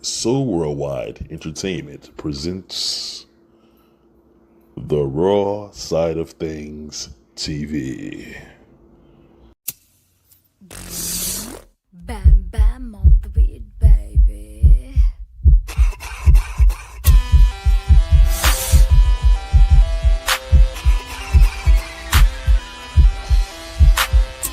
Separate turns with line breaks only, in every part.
So Worldwide Entertainment presents the Raw Side of Thangzz TV.
Bam bam on the beat, baby.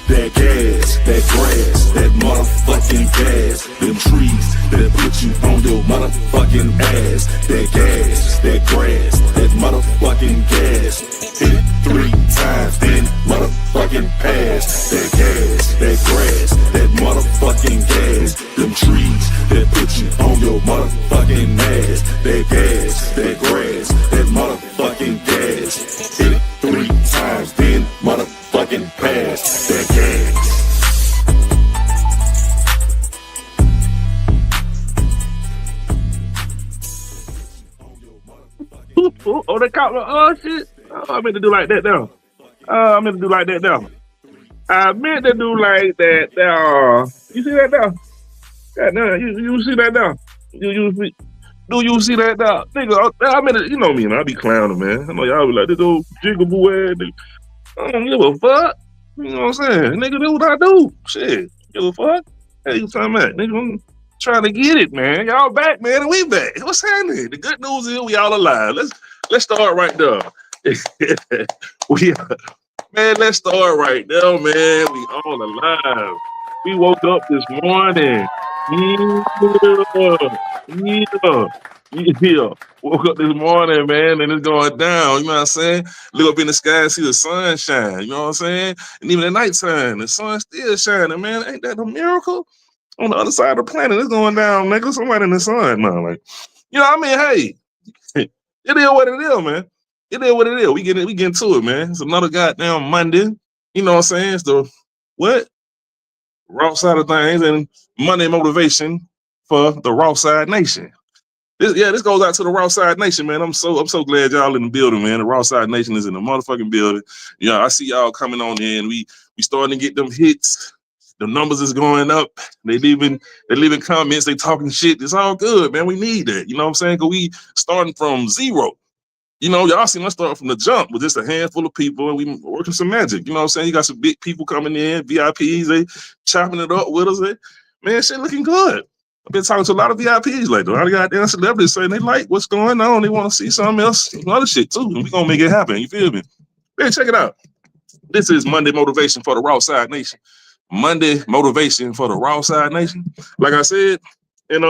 That gas, that grass, that motherfucking gas. Them trees that put you on your motherfucking ass. That gas, that grass, that motherfucking gas. Hit it 3 times, then motherfucking pass. That gas, that grass, that motherfucking gas. Them trees that put you on your motherfucking ass. That gas, that grass, that motherfucking gas. Hit it 3 times, then motherfucking pass. That gas.
Oh, they caught me. Oh, shit. Oh, I meant to do like that now. I meant to do like that now. I meant to do like that now. You see that now? Yeah, no, you see that now? You see? Do you see that now? Nigga, I meant to, you know me, man. I be clowning, man. I know y'all be like, this old jigaboo ass nigga. I don't give a fuck. You know what I'm saying? Nigga, do what I do. Shit. Give a fuck. Hey, you talking about? Nigga, I'm trying to get it, man. Y'all back, man, and we back. What's happening? The good news is we all alive. Let's start right there. Man, let's start right there, man. We all alive. We woke up this morning. Yeah. Yeah. Woke up this morning, man, and it's going down. You know what I'm saying? Look up in the sky and see the sun shine. You know what I'm saying? And even at nighttime, the sun's still shining, man. Ain't that a miracle? On the other side of the planet, it's going down, nigga. Somebody in the sun, man. Like, you know what I mean? Hey, it is what it is, man. It is what it is. We get into it, man. It's another goddamn Monday. You know what I'm saying? It's the what? Raw Side of Things and Monday motivation for the Raw Side Nation. This goes out to the Raw Side Nation, man. I'm so glad y'all in the building, man. The Raw Side Nation is in the motherfucking building. Yeah, I see y'all coming on in. We starting to get them hits. The numbers is going up. They leaving comments. They talking shit. It's all good, man. We need that. You know what I'm saying? Cause we starting from zero. You know, y'all seen us start from the jump with just a handful of people, and we working some magic. You know what I'm saying? You got some big people coming in, VIPs. They chopping it up with us. Man, shit looking good. I've been talking to a lot of VIPs lately. A lot of goddamn celebrities saying they like what's going on. They want to see something else, some other shit too. And we gonna make it happen. You feel me? Man, check it out. This is Monday motivation for the Raw Side Nation. Monday motivation for the Raw Side Nation. Like I said, and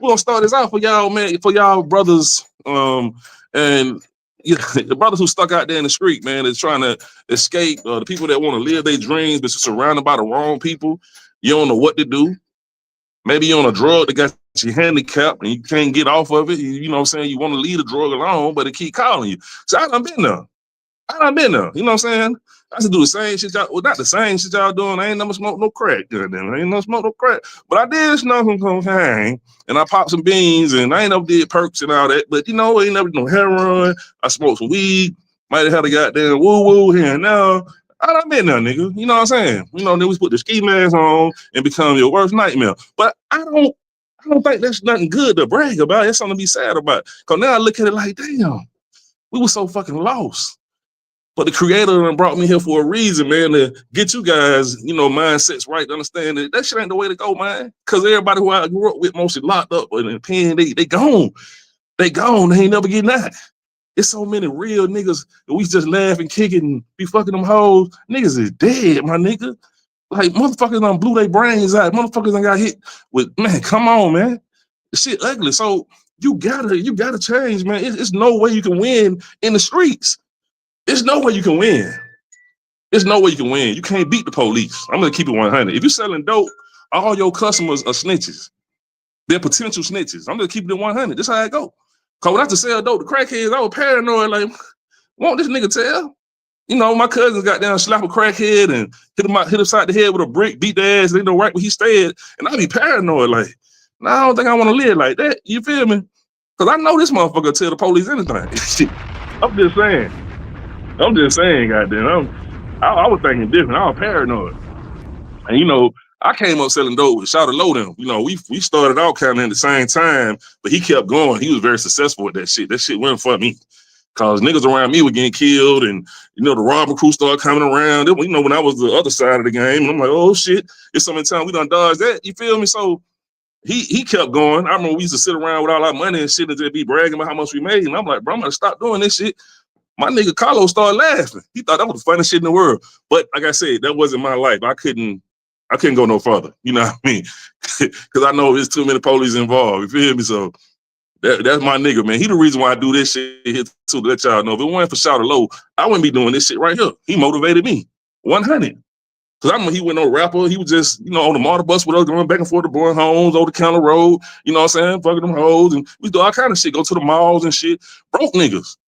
we're gonna start this out for y'all, man, for y'all brothers, and the brothers who stuck out there in the street, man, is trying to escape. The people that want to live their dreams, but you're surrounded by the wrong people. You don't know what to do. Maybe you're on a drug that got you handicapped and you can't get off of it. You know what I'm saying? You want to leave the drug alone, but it keep calling you. So I done been there. You know what I'm saying? I used to do the same shit y'all, well, not the same shit y'all doing. I ain't never smoked no crack. Goddamn. I ain't never smoked no crack. But I did smoke some cocaine and I popped some beans and I ain't never did perks and all that. But you know, I ain't never did no heroin. I smoked some weed. Might have had a goddamn woo-woo here and now. I done been there, nigga. You know what I'm saying? You know, then we put the ski mask on and become your worst nightmare. But I don't think that's nothing good to brag about. It's something to be sad about. Because now I look at it like, damn, we were so fucking lost. But the creator brought me here for a reason, man, to get you guys, you know, mindsets right to understand that shit ain't the way to go, man. Because everybody who I grew up with mostly locked up in the pen, they gone. They gone. They ain't never getting out. It's so many real niggas that we just laugh and kick it and be fucking them hoes. Niggas is dead, my nigga. Like, motherfuckers done blew their brains out. Motherfuckers done got hit with, man, come on, man. The shit ugly. So you gotta change, man. It's no way you can win in the streets. There's no way you can win. There's no way you can win. You can't beat the police. I'm gonna keep it 100. If you're selling dope, all your customers are snitches. They're potential snitches. I'm gonna keep it at 100. This how I go. Cause when I have to sell dope, the crackheads, I was paranoid. Like, won't this nigga tell? You know, my cousins got down, slap a crackhead and hit upside the head with a brick, beat their ass. They know right where he stayed, and I be paranoid. Like, nah, I don't think I want to live like that. You feel me? Cause I know this motherfucker tell the police anything. I'm just saying, goddamn. I was thinking different. I was paranoid. And, you know, I came up selling dope with Shawty Low them. You know, we started out kind of at the same time, but he kept going. He was very successful with that shit. That shit wasn't for me. Cause niggas around me were getting killed and, you know, the robbing crew started coming around. You know, when I was the other side of the game, and I'm like, oh shit, it's so many times we done dodged that. You feel me? So he kept going. I remember we used to sit around with all our money and shit and just be bragging about how much we made. And I'm like, bro, I'm gonna stop doing this shit. My nigga Carlos started laughing. He thought that was the funniest shit in the world. But like I said, that wasn't my life. I couldn't go no further. You know what I mean? Because I know there's too many police involved. You feel me? So that's my nigga, man. He the reason why I do this shit here too, to let y'all know. If it wasn't for Shawty Low, I wouldn't be doing this shit right here. He motivated me. 100. Because I remember he wasn't no rapper. He was just, you know, on the motor bus with us going back and forth to Boy Homes, over the counter road, you know what I'm saying? Fucking them hoes. And we do all kind of shit, go to the malls and shit. Broke niggas.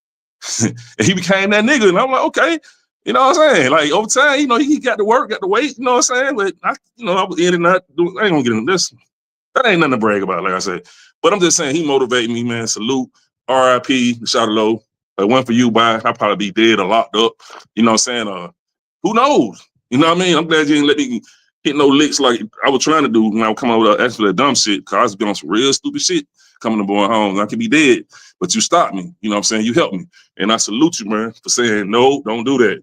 And he became that nigga. And I'm like, okay. You know what I'm saying? Like, over time, you know, he got to work, got to wait, you know what I'm saying? But, I was in and out. I ain't gonna get into this. That ain't nothing to brag about, like I said. But I'm just saying, he motivated me, man. Salute, R.I.P., Shawty Low. If it wasn't for you, I'd probably be dead or locked up. You know what I'm saying? Who knows? You know what I mean? I'm glad you didn't let me hit no licks like I was trying to do when I was coming over actually that dumb shit, because I was on some real stupid shit coming to Boy Homes. I could be dead, but you stopped me. You know what I'm saying? You helped me. And I salute you, man, for saying, no, don't do that.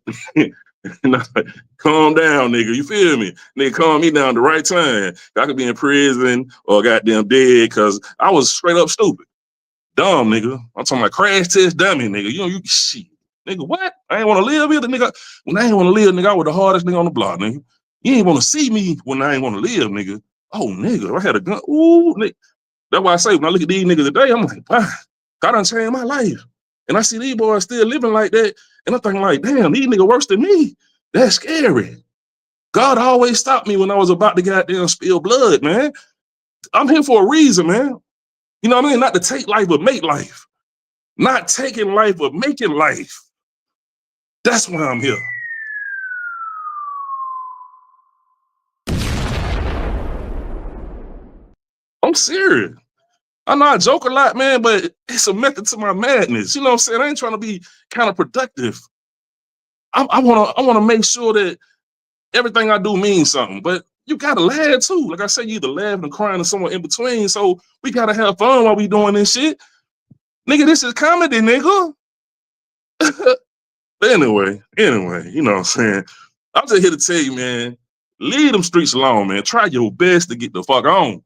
Calm down, nigga. You feel me? Nigga, calm me down the right time. I could be in prison or goddamn dead because I was straight up stupid. Dumb, nigga. I'm talking about crash test dummy, nigga. You know, you shit. Nigga, what? I ain't want to live either, nigga. When I ain't want to live, nigga, I was the hardest nigga on the block, nigga. You ain't want to see me when I ain't want to live, nigga. Oh, nigga, I had a gun. Ooh, nigga. That's why I say when I look at these niggas today, I'm like, wow, God done changed my life. And I see these boys still living like that, and I'm thinking like, damn, these niggas worse than me. That's scary. God always stopped me when I was about to goddamn spill blood, man. I'm here for a reason, man. You know what I mean? Not to take life, but make life. Not taking life, but making life. That's why I'm here. I'm serious. I know I joke a lot, man, but it's a method to my madness. You know what I'm saying? I ain't trying to be kind of productive. I wanna make sure that everything I do means something. But you gotta laugh too. Like I said, you either laugh and crying or somewhere in between. So we gotta have fun while we doing this shit. Nigga, this is comedy, nigga. But anyway, you know what I'm saying? I'm just here to tell you, man, leave them streets alone, man. Try your best to get the fuck on.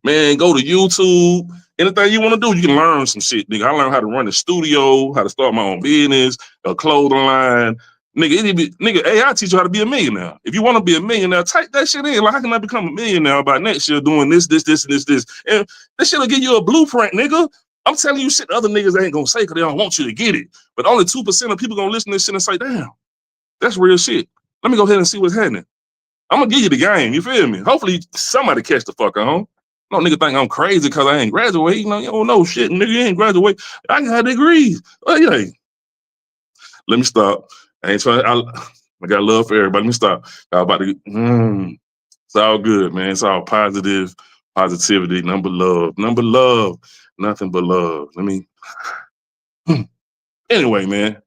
Man, go to YouTube. Anything you want to do, you can learn some shit, nigga. I learned how to run a studio, how to start my own business, a clothing line. Nigga, AI teach you how to be a millionaire. If you want to be a millionaire, type that shit in. Like, how can I become a millionaire by next year doing this, and this? And this shit will give you a blueprint, nigga. I'm telling you shit other niggas ain't gonna say because they don't want you to get it. But only 2% of people gonna listen to this shit and say, damn, that's real shit. Let me go ahead and see what's happening. I'm gonna give you the game, you feel me? Hopefully somebody catch the fuck on. No nigga think I'm crazy because I ain't graduate. You know, you don't know shit, nigga. You ain't graduate. I got degrees. Oh, yeah. Let me stop. I ain't trying. I got love for everybody. Let me stop. I'm about to. It's all good, man. It's all positive, positivity, nothing but love, nothing but love. Let me. Anyway, man,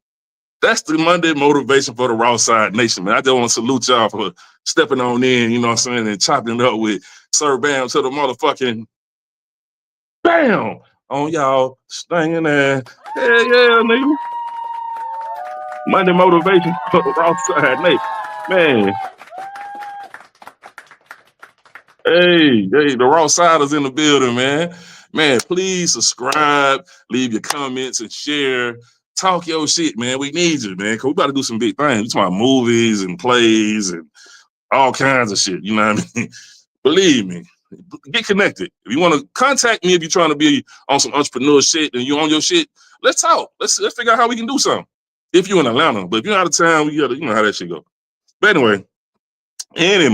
that's the Monday motivation for the Raw Side Nation, man. I just want to salute y'all for stepping on in, you know what I'm saying, and chopping it up with Sir Bam to the motherfucking bam on y'all stinging there. Yeah, nigga. Monday motivation for the Raw Side Nation. Man. Hey, the Raw Siders in the building, man. Man, please subscribe, leave your comments and share. Talk your shit, man. We need you, man. Cause we about to do some big things. We talking about movies and plays and all kinds of shit. You know what I mean? Believe me. Get connected. If you want to contact me, if you're trying to be on some entrepreneur shit and you on your shit, let's talk. Let's figure out how we can do something. If you're in Atlanta, but if you're out of town, you know how that shit go. But anyway, that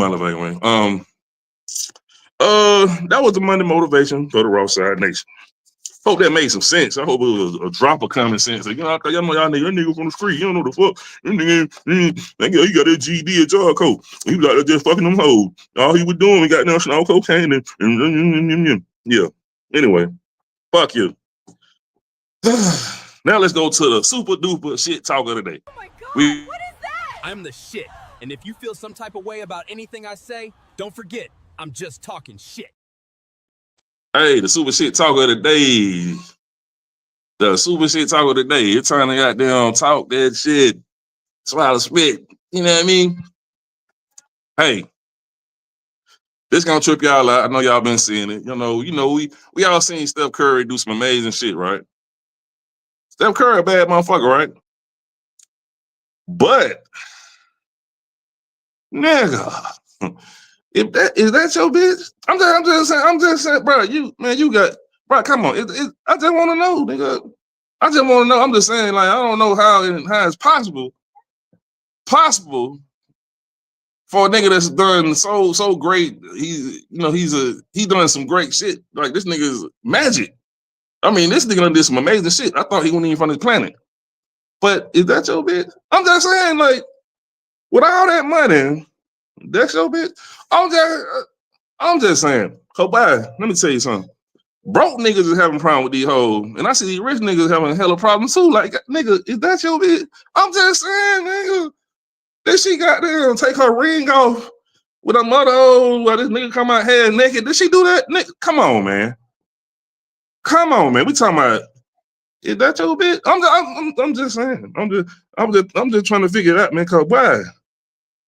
was the Monday motivation for the Raw Side Nation. Hope that made some sense. I hope it was a drop of common sense. Like, you know, y'all know y'all nigga from the street. You don't know the fuck. You got that GD at Jar Code. He was out there just fucking them hoes. All he was doing, he got down snow cocaine and yeah. Anyway, fuck you. Now let's go to the super duper shit talk of the day.
Oh my God, what is that? I'm the shit. And if you feel some type of way about anything I say, don't forget, I'm just talking shit.
Hey, the super shit talk of the day. The super shit talk of the day. It's time to goddamn talk that shit. Swallow spit. You know what I mean? Hey, this gonna trip y'all out. I know y'all been seeing it. You know, we all seen Steph Curry do some amazing shit, right? Steph Curry a bad motherfucker, right? But nigga, if that is that your bitch, I'm just saying, bro. You got, bro. Come on, I just want to know, nigga. I just want to know. I'm just saying, like, I don't know how it's possible for a nigga that's done so great. He done some great shit. Like, this nigga is magic. I mean, this nigga done did some amazing shit. I thought he wasn't even from this planet. But is that your bitch? I'm just saying, like, with all that money, that's your bitch. I'm just saying. Let me tell you something. Broke niggas is having a problem with these hoes, and I see these rich niggas having a hell of problems too. Like, nigga, is that your bitch? I'm just saying, nigga. Did she got there and take her ring off with her mother? While this nigga come out half naked? Did she do that? Nigga, come on, man. Come on, man. We talking about, is that your bitch? I'm just saying. I'm just trying to figure it out, man. Cause why?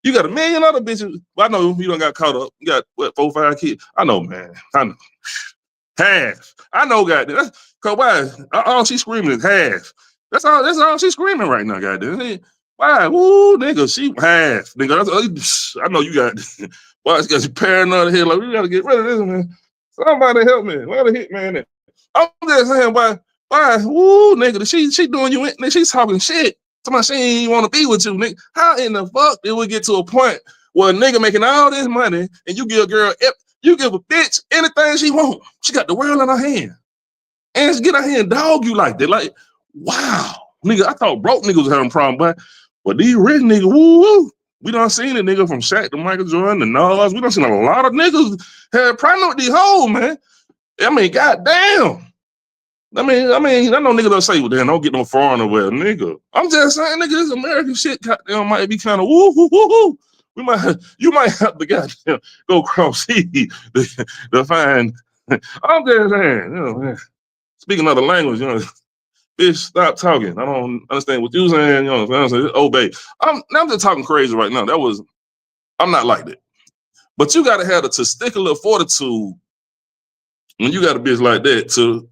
You got a million other bitches. Well, I know you don't got caught up. You got what, 4 or 5 kids? I know, man. I know. Half. I know, goddamn. Cause why? All she screaming is half. That's all she's screaming right now, goddamn. Why? Woo, nigga, she half. Nigga, I know you got. Why? She got you paranoid here. Like, we gotta get rid of this, man. Somebody help me. Where the hitman at? I'm just saying, why, woo, nigga, she doing you, nigga, she's talking shit. Somebody she ain't want to be with you, nigga. How in the fuck did we get to a point where a nigga making all this money and you give a girl, you give a bitch anything she want? She got the world in her hand. And she get out here and dog you like that. Like, wow. Nigga, I thought broke niggas was having a problem, but these rich niggas, woo. We done seen a nigga from Shaq to Michael Jordan to Nas. We done seen a lot of niggas have problem with these hoes, man. I mean, goddamn. I know niggas don't say, well, damn, don't get no foreigner well, nigga. I'm just saying, nigga, this American shit goddamn might be kind of woo. You might have to goddamn go cross sea to find. I'm just saying, you know, man. Speaking other language, you know, bitch, stop talking. I don't understand what you saying. You know what I'm saying? Obey. I'm just talking crazy right now. I'm not like that. But you gotta have the testicular fortitude when you got a bitch like that to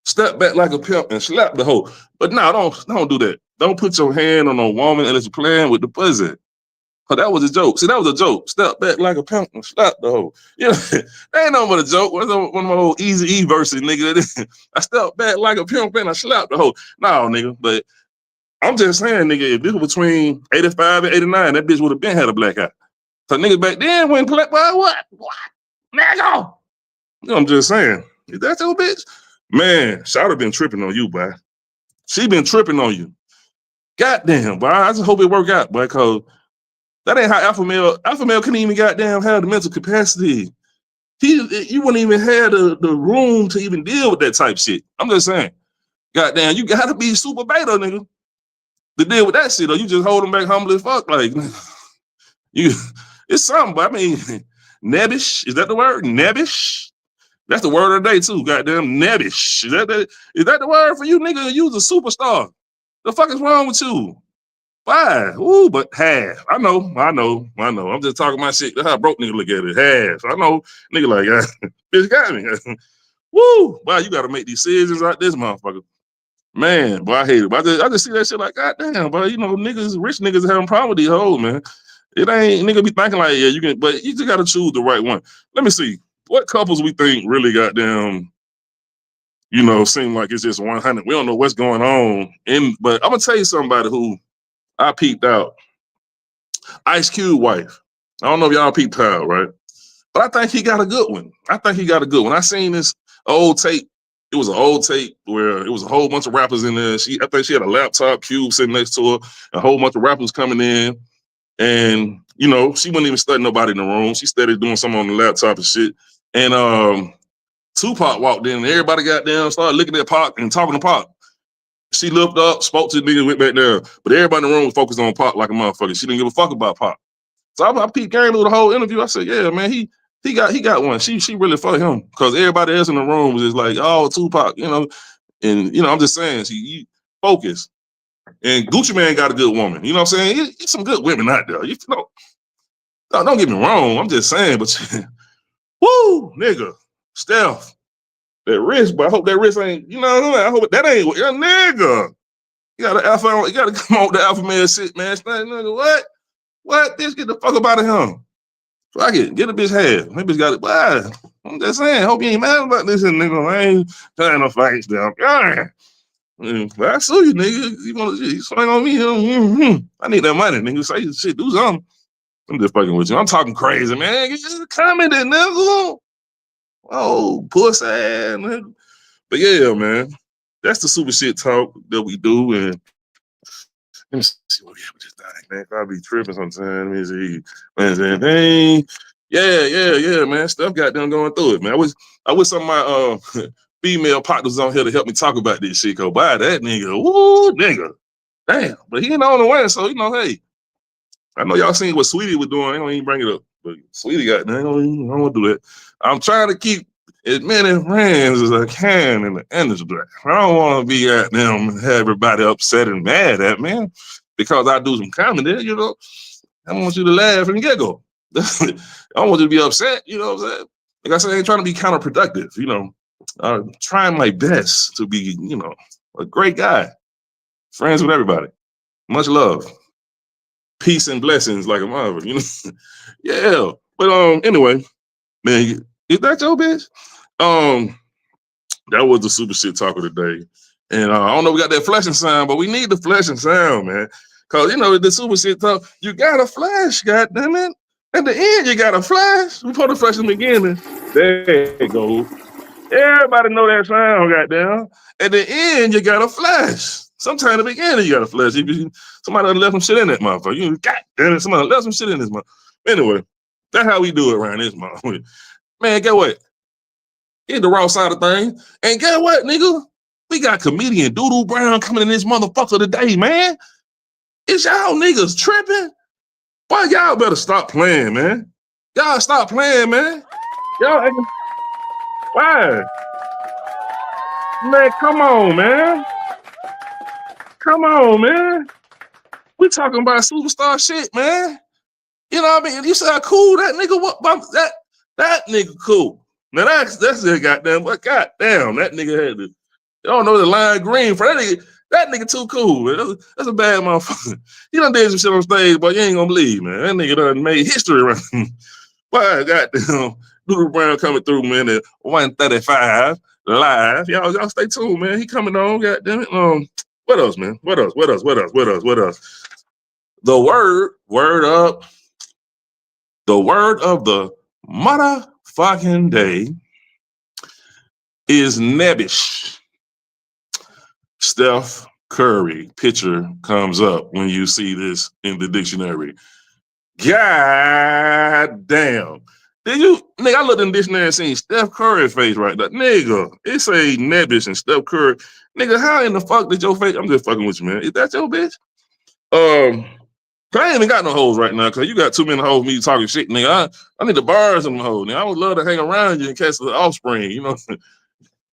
step back like a pimp and slap the hoe. But no, don't do that. Don't put your hand on a woman unless you're playing with the pussy. Oh, that was a joke. See, that was a joke. Step back like a pimp and slap the hoe. You know, that ain't nothing but a joke. One of my old Easy E verses, nigga. I step back like a pimp and I slap the hoe. No, nigga. But I'm just saying, nigga, if this was between 85 and 89, that bitch would have been had a black eye. So niggas back then wouldn't play, what? Nigga. You know, I'm just saying. Is that your bitch? Man, Shawty been tripping on you, boy. She been tripping on you. Goddamn, boy. I just hope it work out, boy, because that ain't how alpha male couldn't even goddamn have the mental capacity. You wouldn't even have the room to even deal with that type shit. I'm just saying. Goddamn, you gotta be super beta, nigga, to deal with that shit, or you just hold them back humble as fuck. Like, it's something, but I mean, nebbish, is that the word? Nebbish? That's the word of the day, too, goddamn, nebbish. Is that the word for you, nigga? You's a superstar. The fuck is wrong with you? Why? Ooh, but half. I know. I'm just talking my shit. That's how broke nigga look at it. Half. I know. Nigga like, bitch got me. Woo! Wow, you gotta make decisions like this, motherfucker. Man, boy, I hate it. But I just see that shit like, goddamn, but you know, rich niggas having problem with these hoes, man. It ain't nigga be thinking like, yeah, you can, but you just gotta choose the right one. Let me see. What couples we think really goddamn, you know, seem like it's just 100. We don't know what's going on. But I'm gonna tell you somebody who I peeped out. Ice Cube wife. I don't know if y'all peeped out, right? But I think he got a good one. I seen this old tape. It was an old tape where it was a whole bunch of rappers in there. I think she had a laptop, Cube sitting next to her, a whole bunch of rappers coming in. And, you know, she wasn't even studying nobody in the room. She started doing something on the laptop and shit. And Tupac walked in and everybody got down, started looking at Pac and talking to Pac. She looked up, spoke to the nigga, went back down. But everybody in the room was focused on Pac like a motherfucker. She didn't give a fuck about Pac. So I peeped game through the whole interview. I said, yeah, man, he got one. She really for him. Because everybody else in the room was just like, oh, Tupac, you know. And, you know, I'm just saying, she focused. And Gucci Mane got a good woman. You know what I'm saying? There's some good women out there. You know, don't get me wrong. I'm just saying, but woo, nigga, Steph, that wrist, but I hope that wrist ain't, you know, I hope that ain't, nigga. You gotta come on with the alpha male shit, man. Nigga, what? Bitch, get the fuck up out of him. Fuck it, get a bitch half. That bitch got it. Why? I'm just saying, hope you ain't mad about this, nigga. I ain't trying to fight down. But I sue you, nigga. You swing on me? I need that money, nigga. Say shit, do something. I'm just fucking with you. I'm talking crazy, man. You just commenting, nigga. Oh, pussy ass, nigga. But yeah, man, that's the super shit talk that we do. And let me see what we have with this thing, man. I be tripping sometimes. Let me see. Hey, yeah, man. Stuff got them going through it, man. I wish some of my female partners on here to help me talk about this shit. Cause by that nigga, woo, nigga, damn. But he ain't on the way, so you know, hey, I know y'all seen what Sweetie was doing. I don't even bring it up, but Sweetie got. I don't want to do that. I'm trying to keep as many friends as I can in the industry. I don't want to be at them and have everybody upset and mad at me because I do some comedy, you know. I want you to laugh and giggle. I don't want you to be upset, you know what I'm saying? Like I said, I ain't trying to be counterproductive, you know. I'm trying my best to be, you know, a great guy. Friends with everybody. Much love. Peace and blessings like a mother, you know. Yeah. But anyway, man, is that your bitch? That was the super shit talk of the day. And I don't know, we got that flashing sound, but we need the flashing sound, man. Cause you know the super shit talk, you gotta flash, goddammit. At the end, you gotta flash. We put the flash in the beginning. There you go. Everybody know that sound, goddamn. At the end, you gotta flash. Sometime in the beginning, you gotta flash. Somebody left some shit in that motherfucker. You goddamn it, somebody left some shit in this motherfucker. Anyway, that's how we do it around this motherfucker. Man, get what? It's the raw side of things. And get what, nigga? We got comedian Doodoo Brown coming in this motherfucker today, man. Is y'all niggas tripping? Boy, y'all better stop playing, man. Y'all stop playing, man. Y'all, why? Man, come on, man. Come on, man. We talking about superstar shit, man. You know what I mean? You see how cool that nigga was? That nigga cool. Now that's it, goddamn. But goddamn, that nigga had the. I don't know the line green for that nigga. That nigga too cool, man. That's a bad motherfucker. He done did some shit on stage, but you ain't gonna believe, man. That nigga done made history around him. Why, goddamn, Doodoo Brown coming through, man, at 1:35 live. Y'all stay tuned, man. He coming on, goddamn it. What else, man? What else? The word up. The word of the motherfucking day is nebbish. Steph Curry picture comes up when you see this in the dictionary. God damn. Nigga, I looked in the dictionary and seen Steph Curry face right there. Nigga, it say nebbish and Steph Curry. Nigga, how in the fuck did your face? I'm just fucking with you, man. Is that your bitch? I ain't even got no hoes right now because you got too many hoes me talking shit, nigga. I need the bars in the hoes, nigga. I would love to hang around you and catch the offspring, you know.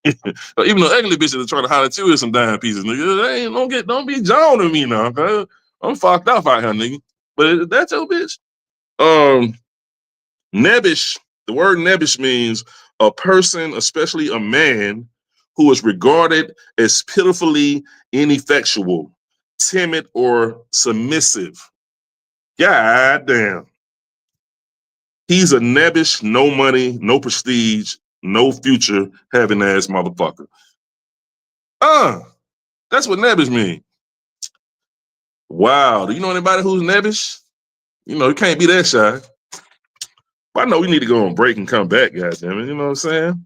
Even though ugly bitches are trying to holler at you with some dime pieces, nigga. Don't be joning me now, cause I'm fucked up out here, nigga. But that's your bitch. Nebbish. The word nebbish means a person, especially a man, who is regarded as pitifully ineffectual, timid, or submissive. God damn. He's a nebbish, no money, no prestige, no future having ass motherfucker. That's what nebbish mean. Wow. Do you know anybody who's nebbish? You know, you can't be that shy. But I know we need to go on break and come back, goddammit. You know what I'm saying?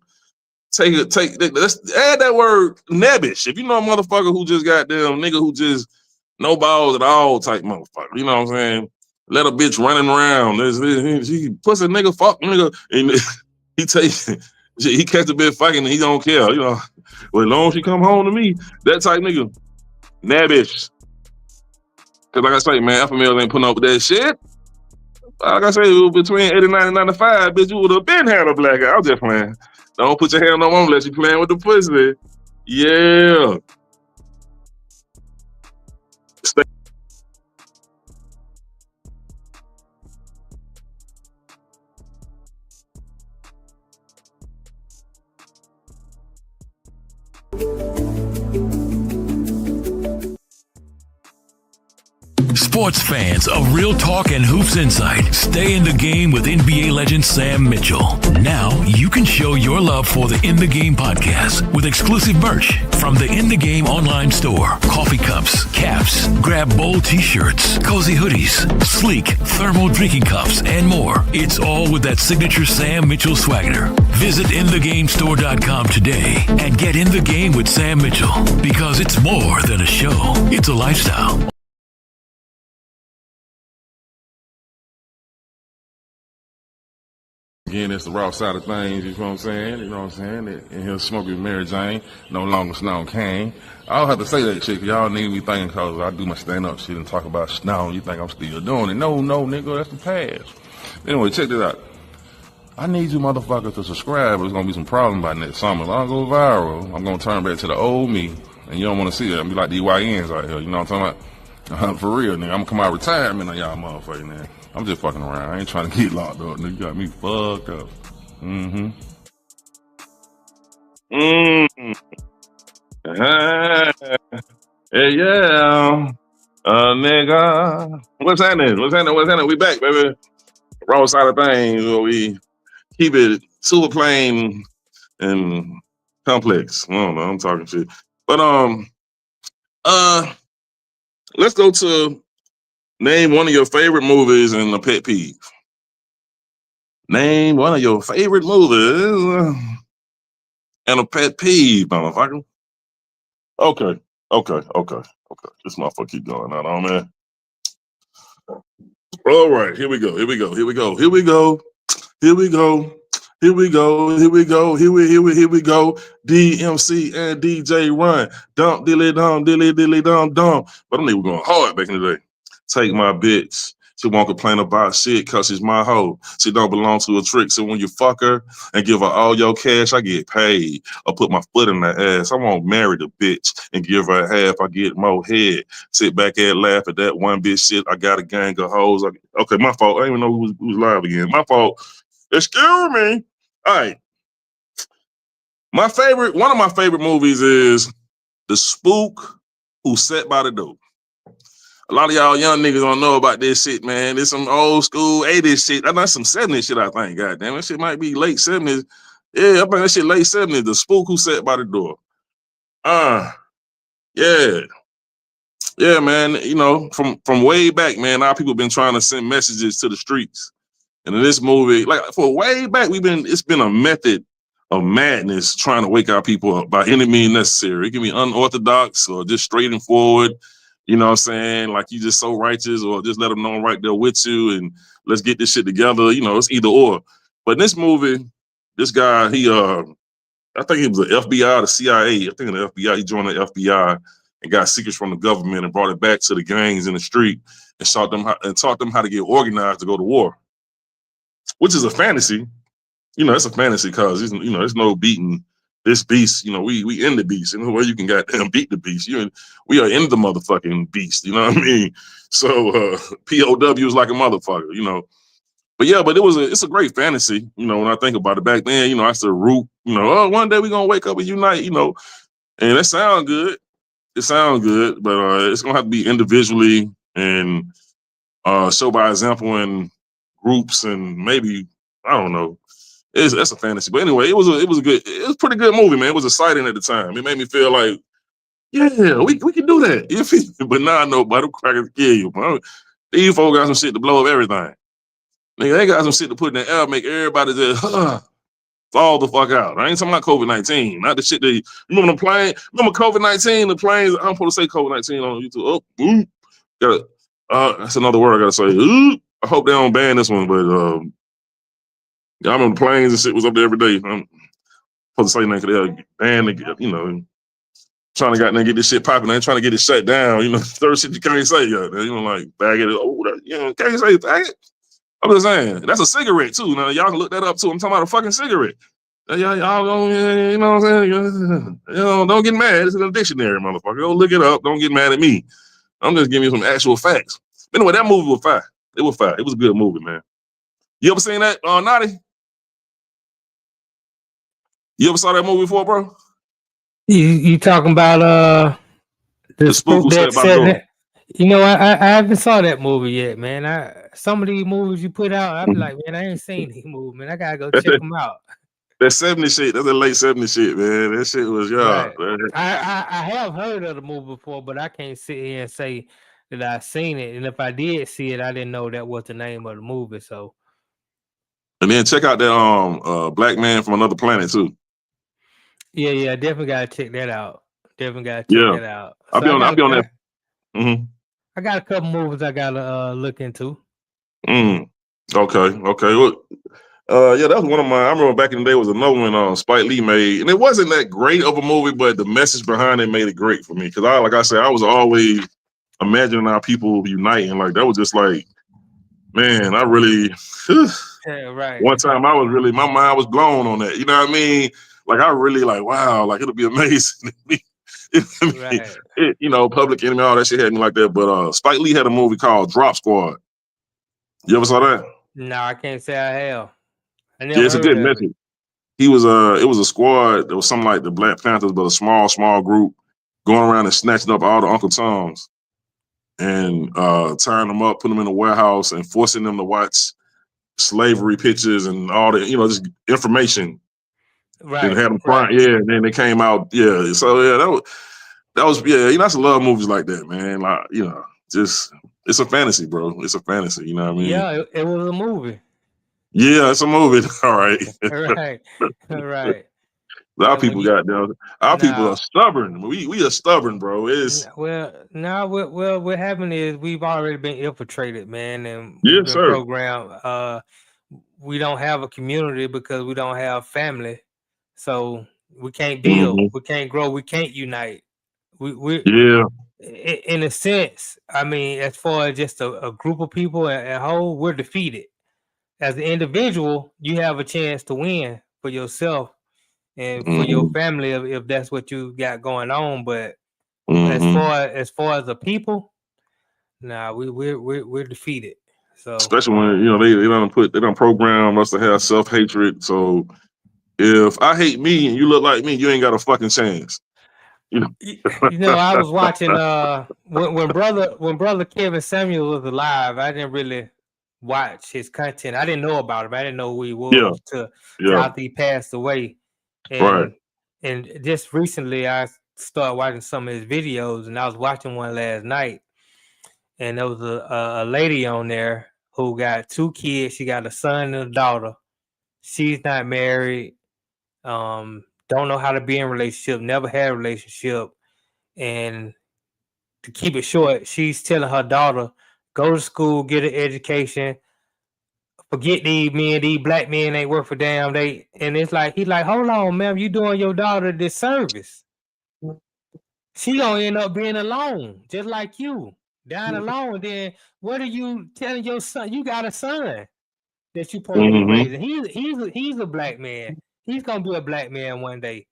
Let's add that word nebbish. If you know a motherfucker who just goddamn nigga who just no balls at all type motherfucker, you know what I'm saying? Let a bitch running around. He puts a nigga, fuck nigga, and he catch a bitch fucking and he don't care, you know. Well, as long as she come home to me, that type nigga, nebbish. Cause like I say, man, alpha males ain't putting up with that shit. Like I say, between 89 and 95, bitch, you would have been had a black guy. I was just playing. Don't put your hand on one unless you playing with the pussy. Yeah. Stay.
Sports fans of Real Talk and Hoops Insight, stay in the game with NBA legend Sam Mitchell. Now you can show your love for the In the Game podcast with exclusive merch from the In the Game online store. Coffee cups, caps, grab bold t-shirts, cozy hoodies, sleek thermal drinking cups, and more. It's all with that signature Sam Mitchell swagger. Visit InTheGameStore.com today and get in the game with Sam Mitchell, because it's more than a show. It's a lifestyle.
Again, it's the raw side of things, you know what I'm saying? You know what I'm saying? And he'll smoke with Mary Jane, no longer Snow Kane. I don't have to say that shit, 'cause y'all need me thinking, cause I do my stand-up shit and talk about Snow. You think I'm still doing it. No, nigga, that's the past. Anyway, check this out. I need you motherfuckers to subscribe, or there's gonna be some problem by next summer. If I go viral, I'm gonna turn back to the old me, and you don't wanna see that. I'm be like these YNs out here, you know what I'm talking about? For real, nigga, I'm gonna come out of retirement on y'all motherfuckers, man. I'm just fucking around. I ain't trying to get locked up. Nigga, you got me fucked up.
Hey, yeah. Nigga. What's happening? We back, baby. Raw side of things, where we keep it super plain, and complex. I don't know. I'm talking shit. But let's go to name one of your favorite movies and a pet peeve. Name one of your favorite movies and a pet peeve, motherfucker. Okay. This motherfucker keep going on, man. All right, here we go. DMC and DJ Run. Dump, dilly, dum. But them niggas going hard back in the day. Take my bitch. She won't complain about shit because she's my hoe. She don't belong to a trick. So when you fuck her and give her all your cash, I get paid. Or put my foot in her ass. I won't marry the bitch and give her half. I get more head. Sit back and laugh at that one bitch shit. I got a gang of hoes. Okay, my fault. I didn't even know who was live again. My fault. Excuse me. All right. One of my favorite movies is The Spook Who Sat by the Door. A lot of y'all young niggas don't know about this shit, man. There's some old school 80s shit. I know some 70s shit, I think. God damn, that shit might be late 70s. Yeah, I think that shit late 70s. The Spook Who Sat by the Door. Yeah. Yeah, man. You know, from way back, man, our people been trying to send messages to the streets. And in this movie, like for way back, it's been a method of madness trying to wake our people up by any means necessary. It can be unorthodox or just straight and forward. You know what I'm saying? Like you just so righteous, or just let them know I'm right there with you and let's get this shit together. You know, it's either or. But in this movie, this guy, I think he was the FBI, the CIA. I think in the FBI, he joined the FBI and got secrets from the government and brought it back to the gangs in the street and taught them how to get organized to go to war. Which is a fantasy. You know, it's a fantasy because, you know, there's no beating this beast. You know, we in the beast. You know, where you can goddamn beat the beast. We are in the motherfucking beast. You know what I mean? So POW is like a motherfucker, you know. But yeah, but it's a great fantasy. You know, when I think about it back then, you know, I used to root, you know, oh, one day we're going to wake up and unite, you know. And that sounds good. It sounds good, but it's going to have to be individually and show by example in groups and maybe, I don't know. That's a fantasy. But anyway, it was a pretty good movie, man. It was exciting at the time. It made me feel like, yeah, we can do that. But now I know, but them crackers kill you, bro. These folks got some shit to blow up everything. Nigga, they got some shit to put in the air, make everybody just fall the fuck out. I ain't talking about COVID-19, not the shit that remember the plane. Remember COVID-19, the planes. I'm supposed to say COVID-19 on YouTube. Oh, gotta, that's another word I gotta say. I hope they don't ban this one, but I remember the planes and shit was up there every day. I'm supposed to say nothing because they'll ban the, you know, trying to get this shit popping. They ain't trying to get it shut down. You know, third shit you can't say, you know, like bag it. Oh, you know, can't say faggot. I'm just saying, that's a cigarette too. Now y'all can look that up too. I'm talking about a fucking cigarette. Y'all don't, you know what I'm saying? You know, don't get mad. It's in the dictionary, motherfucker. Don't look it up. Don't get mad at me. I'm just giving you some actual facts. But anyway, that movie was fire. It was fire. It was a good movie, man. You ever seen that, Naughty? You ever saw that movie before, bro?
You talking about
The Spook Who Sat by the Door.
You know, I haven't saw that movie yet, man. Some of these movies you put out, I be like, man, I ain't seen these movies, man. I gotta go check them out.
That 70s shit, that's the late 70s shit, man. That shit was
right. I have heard of the movie before, but I can't sit here and say that I've seen it. And if I did see it, I didn't know that was the name of the movie. So,
and then check out that Black Man from Another Planet too.
Yeah, definitely gotta check that out. That out. So
I'll be on that. Mm-hmm.
I got a couple movies I gotta look into.
Okay. Well, yeah, that was one of mine. I remember back in the day was another one Spike Lee made, and it wasn't that great of a movie, but the message behind it made it great for me. Because like I said, I was always imagining our people uniting. Like that was just like, man, I really.
Right.
One time my mind was blown on that. You know what I mean? Like I really like, wow, like it'll be amazing.
Right.
You know, Public Enemy, all that shit had me like that. But Spike Lee had a movie called Drop Squad. You ever saw that?
No, I can't say I have.
Yeah, it's a good message. It was a squad that was something like the Black Panthers, but a small group going around and snatching up all the Uncle Toms and tying them up, putting them in a warehouse and forcing them to watch slavery pictures and all the, you know, just information. Then
Right,
had them
right.
crying, and then they came out, So that was that's a lot of movies like that, man. Like just it's a fantasy, bro. It's a fantasy. You know what I mean?
Yeah, it was a movie.
Yeah, it's a movie. All right.
Right, right.
Our
And when
people
you
got down. Our people are
now,
stubborn. We are stubborn, bro. It's
now, what happened is we've already been infiltrated, man, and we've
yes,
been
sir.
programmed. We don't have a community because we don't have family, so we can't build,
Hmm.
we can't grow, we can't unite. We
Yeah.
in a sense, I mean, as far as just a group of people at whole, we're defeated. As an individual, you have a chance to win for yourself and for your
Hmm.
family if that's what you got going on. But
Hmm.
as far as the people, nah, we're defeated. So
Especially when they don't program us to have self hatred. So if I hate me and you look like me, you ain't got a fucking chance. You know.
I was watching when brother Kevin Samuel was alive. I didn't really watch his content. I didn't know about him. I didn't know who he
Yeah.
was to
Yeah.
after he passed away.
Right.
And just recently I started watching some of his videos, and I was watching one last night, and there was a lady on there who got 2 kids. She got a son and a daughter. She's not married. Don't know how to be in a relationship. Never had a relationship. And to keep it short, she's telling her daughter, go to school, get an education. Forget these men, these black men ain't worth a damn. And it's like he's like, hold on, ma'am, you doing your daughter a disservice. She gonna end up being alone, just like you, dying alone. Then what are you telling your son? You got a son that you supposed to be
Hmm.
raising. He's a black man. He's gonna be a black man one day.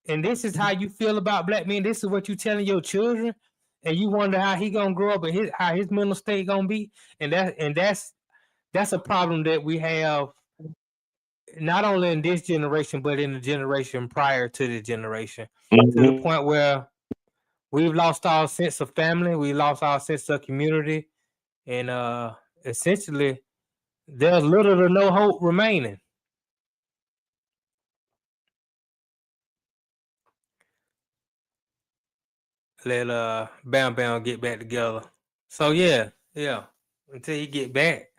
And this is how you feel about black men. This is what you telling your children, and you wonder how he gonna grow up and how his mental state gonna be. That's a problem that we have not only in this generation, but in the generation prior to this generation, to the
Hmm.
point where we've lost our sense of family, we lost our sense of community, and essentially there's little to no hope remaining. Let Bam Bam get back together. So yeah. Until he get back.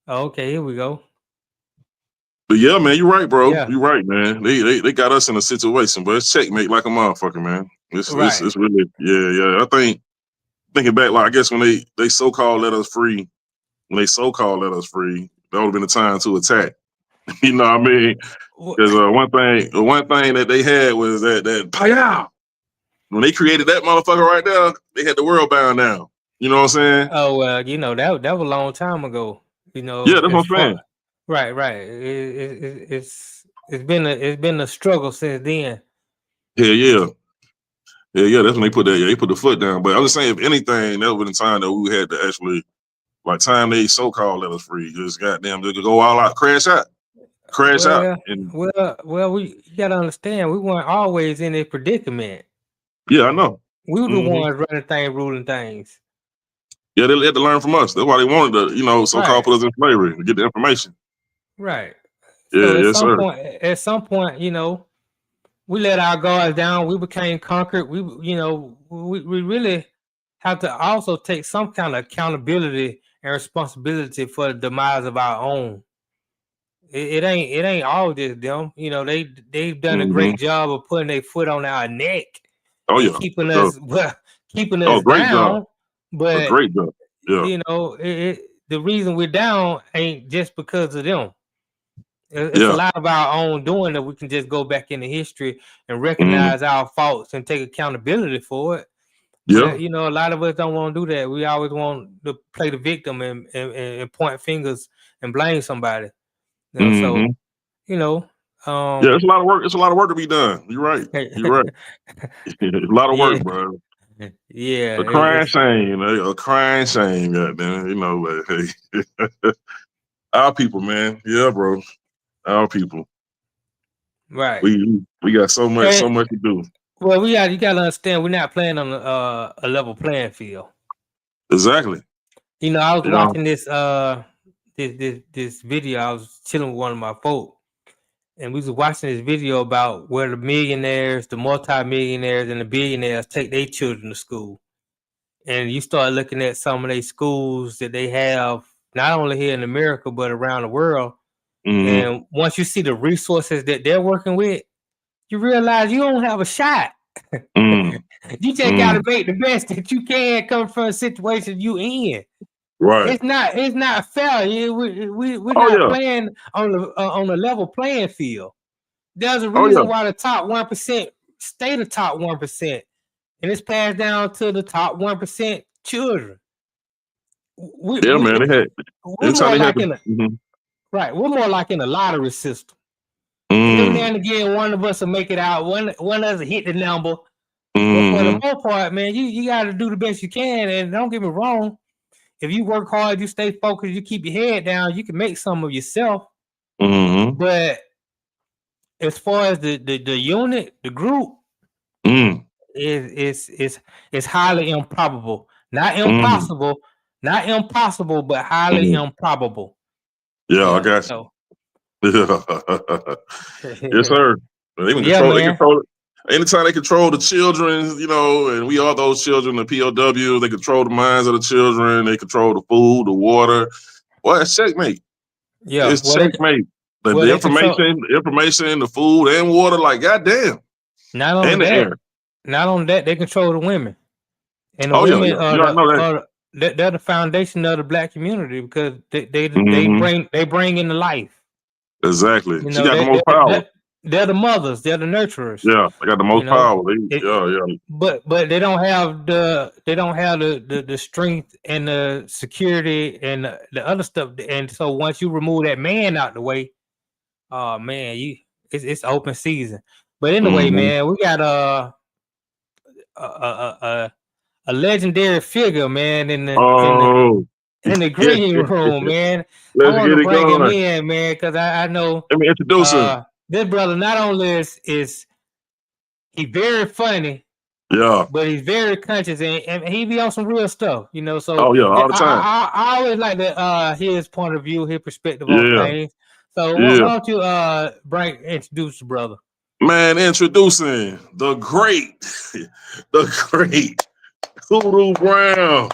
Oh, okay, here we go.
But yeah, man, you're right, bro.
Yeah,
You're right, man. They got us in a situation, but it's checkmate like a motherfucker, man.
right.
It's really yeah. I think thinking back, like I guess when they so called let us free, when they so called let us free, that would have been the time to attack. You know what I mean?
Wh-
Because one thing that they had was that pow. When they created that motherfucker right there, they had the world bound down. You know what I'm saying?
Oh well, that was a long time ago.
Yeah, that's
As
what I'm
far
saying.
right. It's been a struggle since then.
Yeah. Yeah. That's when they put that. Yeah, they put the foot down. But I'm just saying, if anything, that would have been the time that we had to actually, like, time they so called let us free. Just goddamn, just go all out, crash out,
Well,
and
you gotta understand, we weren't always in a predicament.
yeah, I know.
We were the
Hmm.
ones running things, ruling things.
Yeah, they had to learn from us. That's why they wanted to, so called
Right,
put us in slavery to get the information.
right.
Yeah,
So
yes, sir.
at some point, we let our guards down. We became conquered. We really have to also take some kind of accountability and responsibility for the demise of our own. It ain't all just them. They've done a
Hmm.
great job of putting their foot on our neck
Oh
and
yeah,
keeping
for sure.
us keeping
Oh,
us
great job,
down.
a
But
great job. Yeah.
the reason we're down ain't just because of them. It's a
Yeah.
lot of our own doing that we can just go back into history and
Hmm.
recognize our faults and take accountability for it.
Yeah.
But a lot of us don't want to do that. We always want to play the victim and point fingers and blame somebody. So
Hmm.
you know,
Yeah,
um,
it's a lot of work. It's a lot of work to be done. You're right. You're right. It's a lot of
yeah,
work, bro.
yeah,
A crying shame. A crying shame. Goddamn. But hey, our people, man. Yeah, bro. Our people.
right.
We got so
And
much to do.
well, you got to understand, we're not playing on a level playing field.
Exactly.
I was
Yeah.
watching this video. I was chilling with one of my folk, and we was watching this video about where the millionaires, the multimillionaires, and the billionaires take their children to school. And you start looking at some of these schools that they have, not only here in America, but around the world. And once you see the resources that they're working with, you realize you don't have a shot. You just gotta make the best that you can come from a situation you in.
Right.
It's not fair. We're
Oh,
not
yeah.
playing on a level playing field. There's a
Oh,
reason
yeah.
why the top 1% stay the top 1%, and it's passed down to the top 1% children.
Yeah, man. They had.
We're
Anytime
more
they had
like
the.
right. We're more like in a lottery system.
Mm.
Every now and again, one of us will make it out. One of us will hit the number. But for the most part, man, you got to do the best you can. And don't get me wrong, if you work hard, you stay focused, you keep your head down, you can make some of yourself. But as far as the unit, the group, it's highly improbable. Not impossible, not impossible, but highly improbable.
Yeah, I got you. Yes, sir. They can control. They control it. Anytime they control the children, you know, and we are those children, the POW. They control the minds of the children. They control the food, the water. Well, it's checkmate.
Yeah,
it's checkmate. The information, the food and water. Like, goddamn.
Not only that, they control the women. And the women they're the foundation of the Black community because they bring in the life.
Exactly.
You
she
know,
got the most power.
They're the mothers. They're the nurturers.
Yeah, they got the most power.
But they don't have the strength and the security and the other stuff. And so once you remove that man out the way, oh man, it's open season. But anyway, man, we got a legendary figure, man, in the green room, man. I want to bring him in, man, because I know.
Let me introduce him.
This brother not only is he very funny, but he's very conscious and he be on some real stuff, you know. So
all the time.
I always like to hear his point of view, his perspective on things. So why don't you introduce the brother?
Man, introducing the great Doodoo Brown.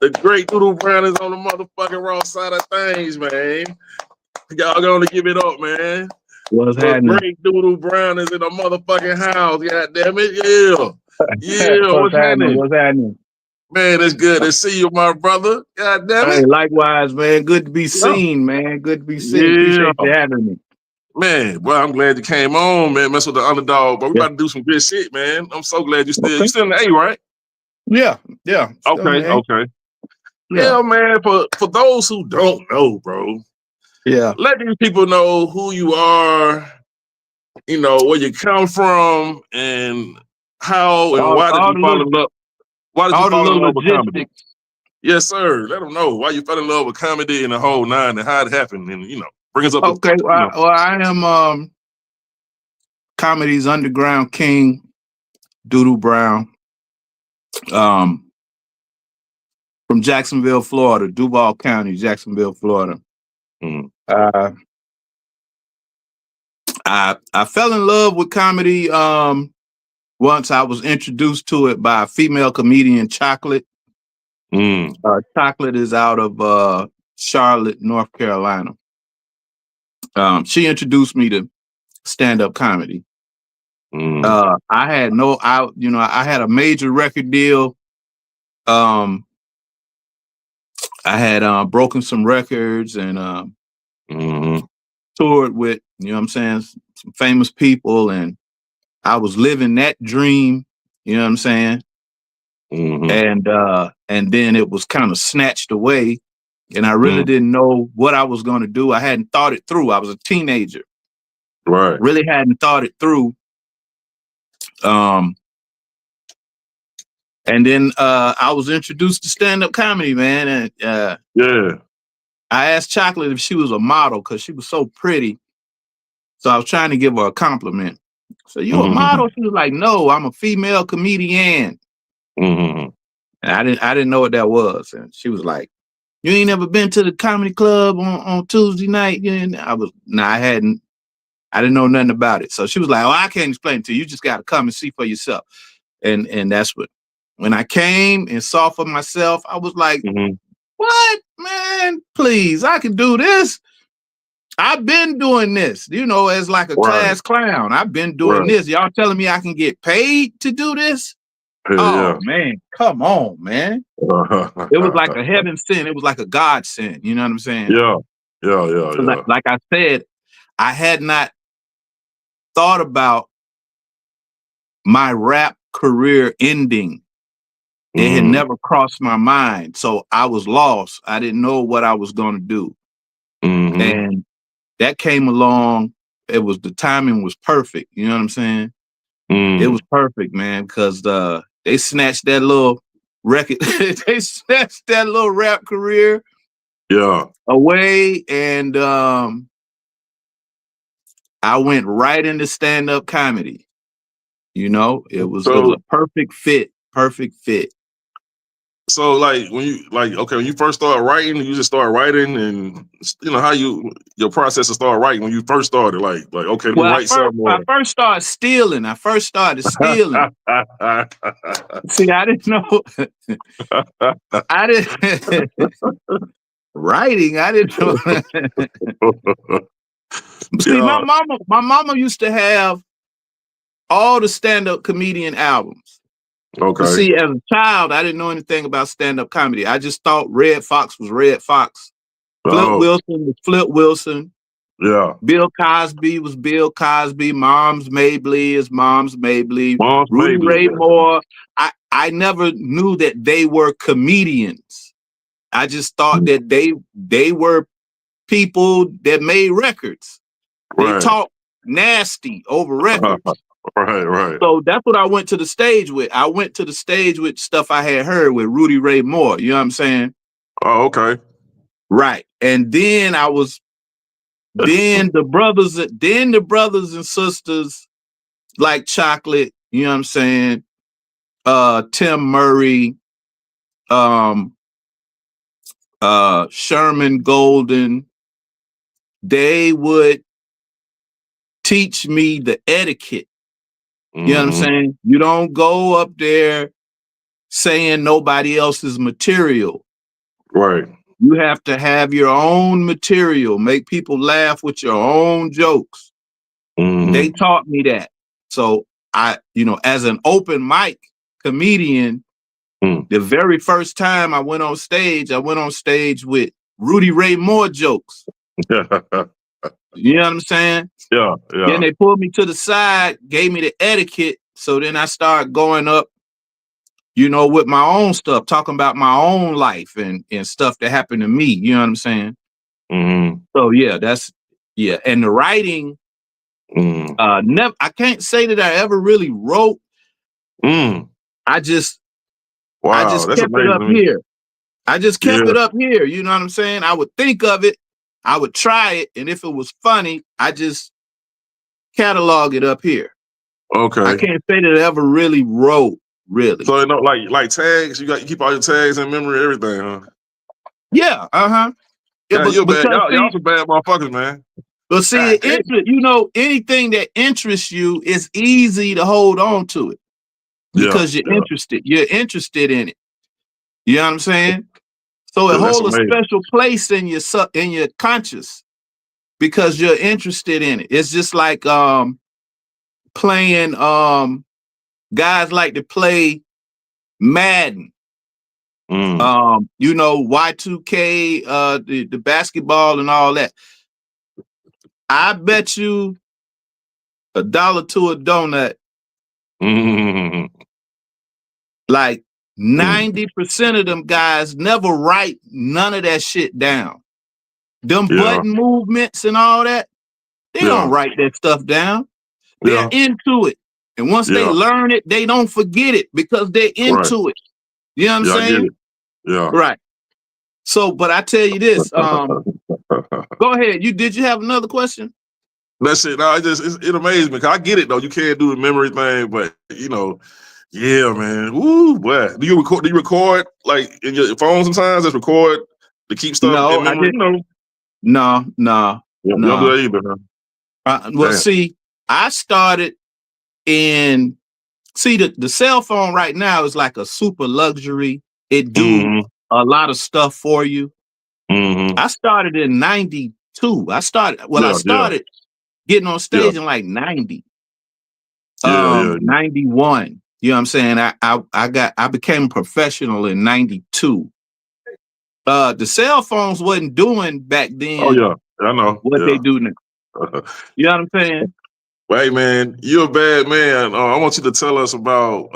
The great Doodoo Brown is on the motherfucking Raw Side of Thangzz, man. Y'all gonna give it up, man.
What's happening?
Great Doodoo Brown is in the motherfucking house. God damn it, yeah. What's happening?
What's happening?
Man, it's good to see you, my brother. God damn it.
Hey, likewise, man. Good to be seen, man. Good to be seen. Appreciate you having me.
Man, well, I'm glad you came on, man. Mess with the underdog, but we about to do some good shit, man. I'm so glad you still in the A, right?
Yeah.
Okay. Yeah, man. For those who don't know, bro.
Yeah.
Let these people know who you are, you know, where you come from, and how and why did you fall in love? Why did you fall in love with comedy? Yes, sir. Let them know why you fell in love with comedy and the whole nine and how it happened, and you know, bring us up.
Okay. Well, I am comedy's underground king, Doodoo Brown. From Jacksonville, Florida, Duval County, Jacksonville, Florida. I fell in love with comedy once I was introduced to it by a female comedian, Chocolate. Chocolate is out of Charlotte, North Carolina. She introduced me to stand-up comedy. I had I had a major record deal. I had broken some records and toured with, you know what I'm saying, some famous people, and I was living that dream, you know what I'm saying? And then it was kind of snatched away, and I really didn't know what I was going to do. I hadn't thought it through. I was a teenager.
Right.
Really hadn't thought it through. And then I was introduced to stand-up comedy, man. And I asked Chocolate if she was a model because she was so pretty. So I was trying to give her a compliment. So, you a model? She was like, no, I'm a female comedian. And I didn't know what that was. And she was like, you ain't never been to the comedy club on Tuesday night? And I hadn't. I didn't know nothing about it. So she was like, "Oh, I can't explain it to you. You just got to come and see for yourself." And that's when I came and saw for myself, I was like, "What, man? Please, I can do this. I've been doing this, as like a class clown. I've been doing this. Y'all telling me I can get paid to do this?
Yeah.
Man, come on, man." It was like a heaven sent. It was like a God sent. You know what I'm saying?
Yeah.
Like I said, I had not thought about my rap career ending. It had never crossed my mind. So I was lost. I didn't know what I was going to do. And that came along. The timing was perfect. You know what I'm saying? It was perfect, man, because they snatched that little record. They snatched that little rap career away. And I went right into stand-up comedy. It was a perfect fit.
So like when you first started writing, you just started writing, and how your process to start writing when you first started, like okay, let me write something.
I first started stealing. See, I didn't know. I didn't writing. I didn't know. See, my mama used to have all the stand-up comedian albums.
Okay.
But see, as a child, I didn't know anything about stand-up comedy. I just thought Red Fox was Red Fox. Flip Wilson was Flip Wilson.
Yeah.
Bill Cosby was Bill Cosby. Moms Mabley is Moms Mabley. Rudy Ray Moore. I never knew that they were comedians. I just thought that they were people that made records. They talk nasty over records.
Right.
So that's what I went to the stage with. I went to the stage with stuff I had heard with Rudy Ray Moore. You know what I'm saying?
Oh, okay.
Right. And then the brothers and sisters like Chocolate, you know what I'm saying? Tim Murray, Sherman Golden, they would teach me the etiquette. You know what I'm saying? You don't go up there saying nobody else's material.
Right.
You have to have your own material, make people laugh with your own jokes. They taught me that. So I, as an open mic comedian, the very first time I went on stage with Rudy Ray Moore jokes. You know what I'm saying?
Yeah.
Then they pulled me to the side, gave me the etiquette. So then I started going up, with my own stuff, talking about my own life and stuff that happened to me. You know what I'm saying? So yeah, and the writing, I can't say that I ever really wrote. I just kept it up here. I just kept it up here. You know what I'm saying? I would think of it, I would try it, and if it was funny, I just catalog it up here.
Okay.
I can't say that I ever really wrote. Really?
So like tags, you keep all your tags in memory, everything, huh?
Yeah,
Yeah, you're bad. Y'all some bad motherfuckers, man.
But see, anything that interests you is easy to hold on to it because you're interested. You're interested in it. You know what I'm saying? So it holds a special place in your conscious because you're interested in it. It's just like playing. Guys like to play Madden. Y2K, the basketball and all that. I bet you $1 to a donut. Like 90% of them guys never write none of that shit down. Them button movements and all that, they don't write that stuff down. They're into it. And once they learn it, they don't forget it because they're into it. You know what I'm saying?
Yeah.
Right. So, but I tell you this, go ahead. Did you have another question?
That's it. No, it amazed me because I get it though. You can't do the memory thing, but yeah, man. Woo, boy. Do you record like in your phone sometimes? Just record to keep stuff in memory.
No.
You don't do that either, huh?
Well, see, I started in. See, the cell phone right now is like a super luxury. It do a lot of stuff for you. I started in 92. I started getting on stage in like 90. 91. You know what I'm saying? I became a professional in 92. The cell phones wasn't doing back then.
Oh yeah, I know
what they do now. You know what I'm saying?
Well, hey man, you're a bad man. I want you to tell us about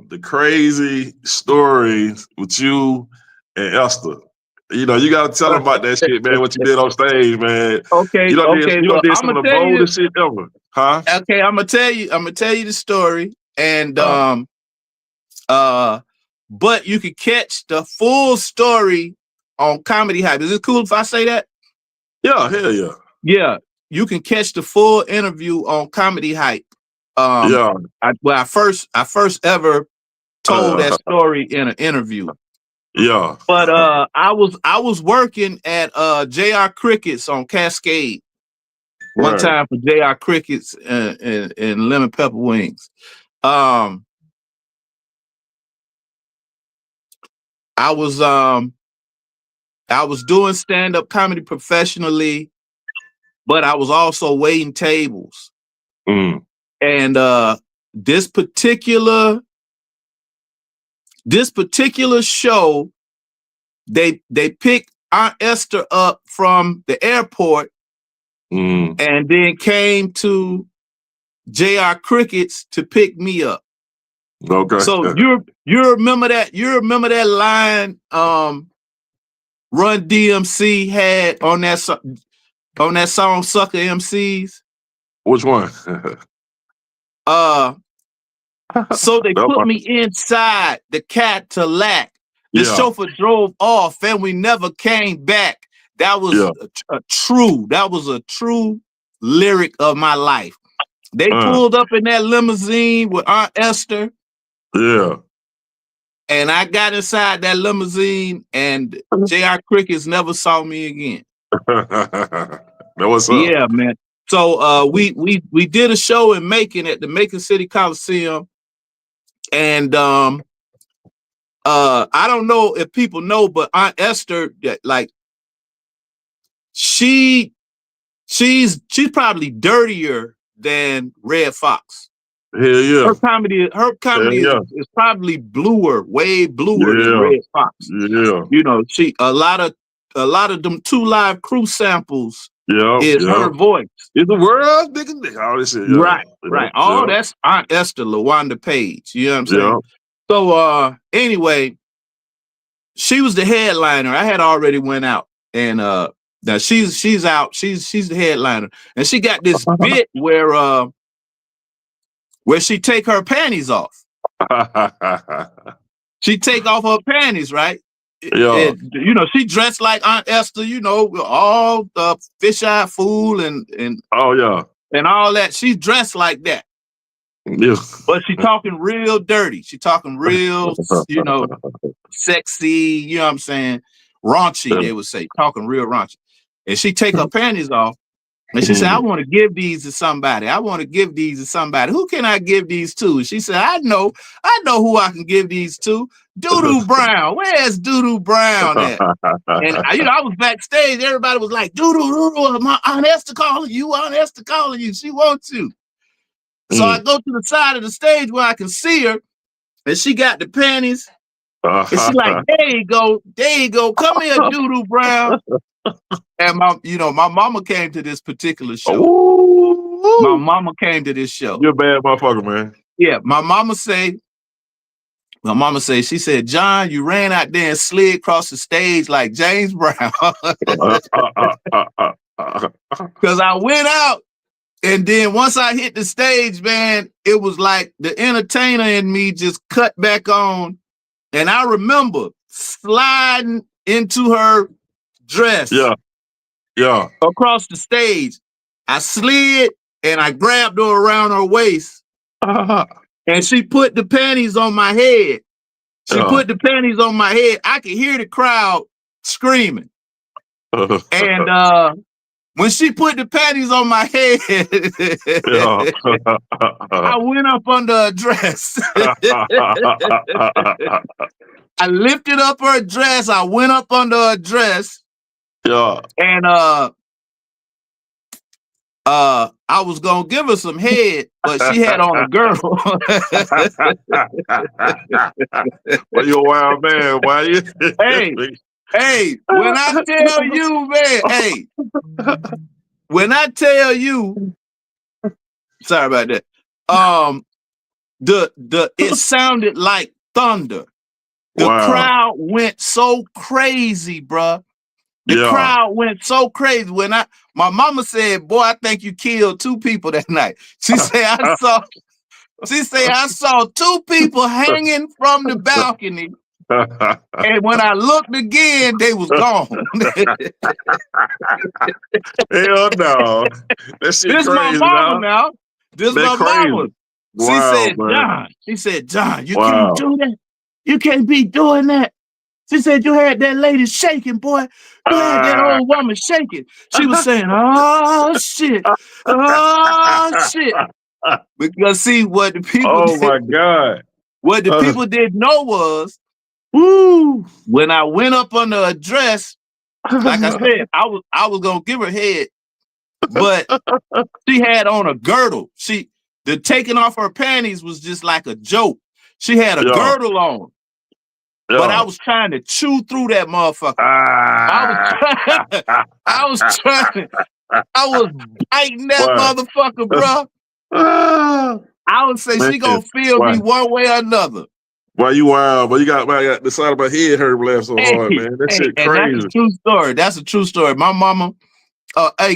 the crazy story with you and Esther. You know, you gotta tell them about that shit, man. What you did on stage, man.
Okay,
you
well,
did some of the boldest shit ever, huh?
Okay, I'm gonna tell you the story, and but you could catch the full story on Comedy Hype. Is it cool if I say that?
Yeah, hell yeah.
Yeah, you can catch the full interview on Comedy Hype. I first ever told that story in an interview.
Yeah.
But I was working at JR Crickets on Cascade one time for JR Crickets and lemon pepper wings. I was doing stand-up comedy professionally, but I was also waiting tables. And this particular show, they picked Aunt Esther up from the airport and then came to JR Crickets to pick me up.
Okay.
So you remember that line Run DMC had on that song Sucker MCs?
Which one?
So they put me inside the Cadillac. The chauffeur drove off and we never came back. That was a true lyric of my life. They pulled up in that limousine with Aunt Esther.
Yeah.
And I got inside that limousine and JR Crickets never saw me again.
That was up.
Yeah, man. So we did a show in Macon at the Macon City Coliseum. And I don't know if people know, but Aunt Esther, like, she's probably dirtier than Red Fox.
Hell yeah.
Her comedy is probably way bluer than Red Fox.
Yeah.
You know, a lot of them 2 Live Crew samples is her voice.
Is the world nigga? All this shit.
Right. All that's Aunt Esther, LaWanda Page. You know what I'm saying? So anyway, she was the headliner. I had already went out, and now she's out. She's the headliner, and she got this bit where she take her panties off. She take off her panties, right?
Yeah.
You know, she dressed like Aunt Esther. You know, with all the fish-eyed fool and
oh yeah,
and all that. She's dressed like that.
Yeah.
But she talking real dirty. She talking real, you know, sexy, you know what I'm saying? Raunchy, they would say, talking real raunchy. And she take her panties off and she said, I want to give these to somebody. Who can I give these to? And she said, I know who I can give these to. Doodoo Brown. Where's Doodoo Brown at? And I was backstage. Everybody was like, Doodoo, my Aunt Esther calling you. She wants you. So I go to the side of the stage where I can see her, and she got the panties. And she like, there you go. Come here, Doodoo Brown. And my mama came to this particular show. Ooh. My mama came to this show.
You're a bad motherfucker, man.
Yeah, my mama say, she said, John, you ran out there and slid across the stage like James Brown. Because I went out. And then once I hit the stage, man, it was like the entertainer in me just cut back on. And I remember sliding into her dress.
Yeah.
Across the stage. I slid and I grabbed her around her waist. And she put the panties on my head. I could hear the crowd screaming. And when she put the panties on my head, I went up under her dress. I lifted up her dress. I went up under her dress.
Yeah.
And I was gonna give her some head, but she had on a girdle.
Well, you a wild man. Why you?
Hey, when I tell you, man, hey, when I tell you, sorry about that. It sounded like thunder. The crowd went so crazy, bruh. The crowd went so crazy. My mama said, "Boy, I think you killed 2 people that night." She said, I saw 2 people hanging from the balcony. And when I looked again, they was gone.
Hell no. That shit
This
crazy,
my mama now. This
that
my
crazy.
mama.
Wow,
She said, John, you can't do that. You can't be doing that. She said, you had that lady shaking, boy. You had that old woman shaking. She was saying, oh, shit. Oh, shit. Because see, what the people
my God.
What the people didn't know was, when I went up under her dress, like I said, I was gonna give her head, but she had on a girdle. The taking off her panties was just like a joke. She had a girdle on. But I was trying to chew through that motherfucker. I was biting that motherfucker, bro. I would say she gonna feel me one way or another.
Why you wild? But you got the side of my head hurt laugh so hard, man. That shit crazy.
And that's a true story. That's a true story. My mama,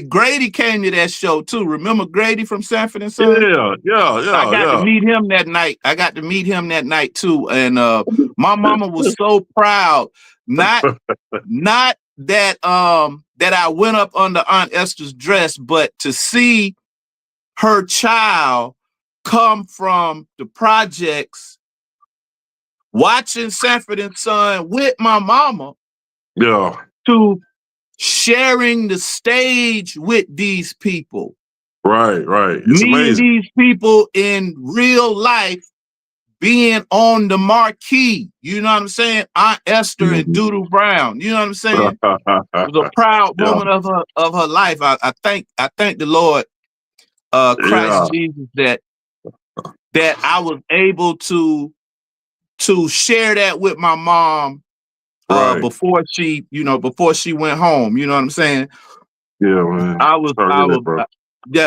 Grady came to that show too. Remember Grady from Sanford and Son?
Yeah.
I got to meet him that night. Too. And my mama was so proud. Not that I went up under Aunt Esther's dress, but to see her child come from the projects, watching Sanford and Son with my mama, to sharing the stage with these people.
Right. It's
meeting
amazing.
These people in real life, being on the marquee. You know what I'm saying? Aunt Esther and Doodoo Brown. You know what I'm saying? It was a proud moment of her life. I thank the Lord, Christ Jesus, that I was able to share that with my mom before she went home. You know what I'm saying?
Yeah, man.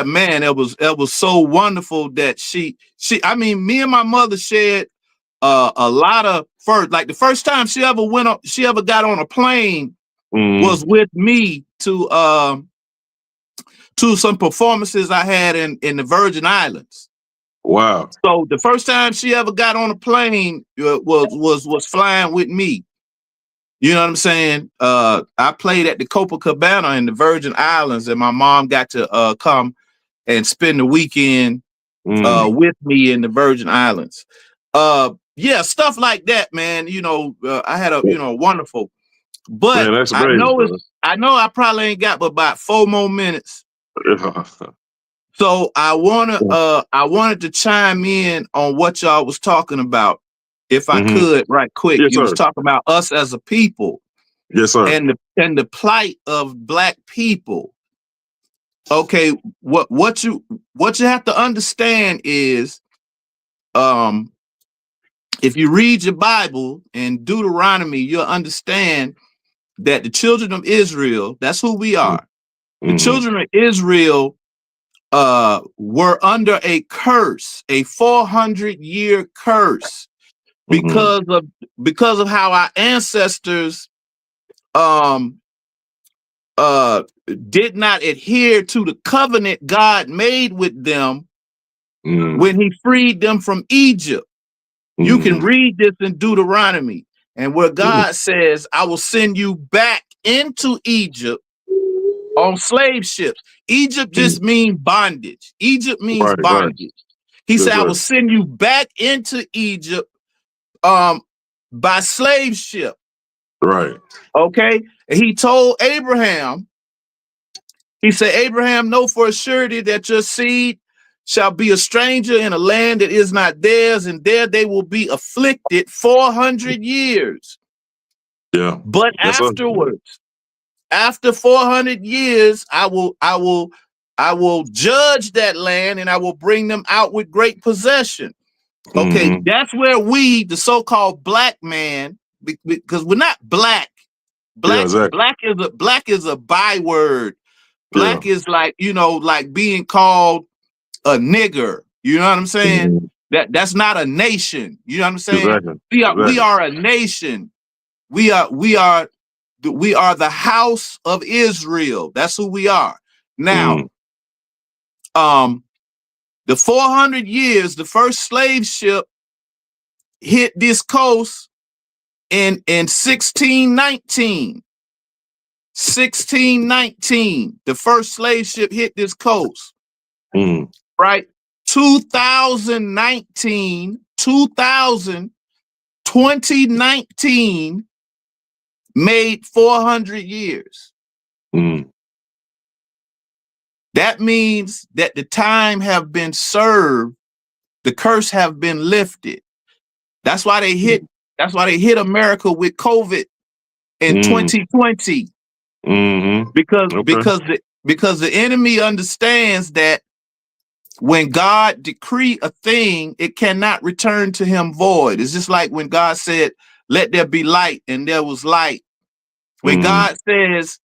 Man, it was so wonderful that I mean, me and my mother shared a lot of first, like the first time she ever got on a plane was with me to some performances I had in the Virgin Islands.
Wow.
So the first time she ever got on a plane was flying with me. You know what I'm saying? I played at the Copacabana in the Virgin Islands, and my mom got to come and spend the weekend with me in the Virgin Islands. Stuff like that, man. You know, I had a wonderful. But
man,
I know I probably ain't got but about 4 more minutes. So I wanted to chime in on what y'all was talking about, if I could, right quick.
Yes,
you was talking about us as a people.
Yes, sir.
And the plight of Black people. Okay, what you have to understand is, if you read your Bible in Deuteronomy, you'll understand that the children of Israel, that's who we are. The children of Israel were under a curse, a 400-year curse, because of how our ancestors did not adhere to the covenant God made with them when he freed them from Egypt. You can read this in Deuteronomy, and where God says, I will send you back into Egypt on slave ships. Egypt just means bondage. Egypt means bondage. Right. He said, I will send you back into Egypt by slave ship.
Right.
Okay. And he told Abraham He said, Abraham, know for a surety that your seed shall be a stranger in a land that is not theirs, and there they will be afflicted 400 years.
Yeah.
But
Yes, sir.
afterwards, after 400 years, I will judge that land, and I will bring them out with great possession. Okay, that's where we, the so-called black man, because we're not black. Black is a byword. Black is like, like being called a nigger. You know what I'm saying? That's not a nation. You know what I'm saying?
Exactly.
We are a nation. We are the house of Israel. That's who we are. Now, the 400 years, the first slave ship hit this coast in 1619. 1619, the first slave ship hit this coast. Right? 2019 made 400 years. That means that the time have been served, the curse have been lifted. That's why they hit America with COVID in 2020. Because the enemy understands that when God decree a thing, it cannot return to him void. It's just like when God said, let there be light, and there was light. When God says,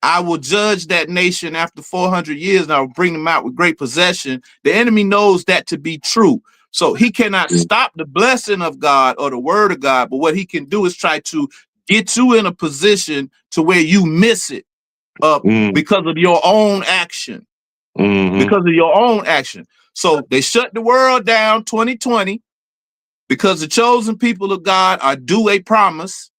I will judge that nation after 400 years, and I will bring them out with great possession, the enemy knows that to be true. So he cannot stop the blessing of God or the word of God, but what he can do is try to get you in a position to where you miss it because of your own action. Because of your own action. So they shut the world down 2020 because the chosen people of God are due a promise.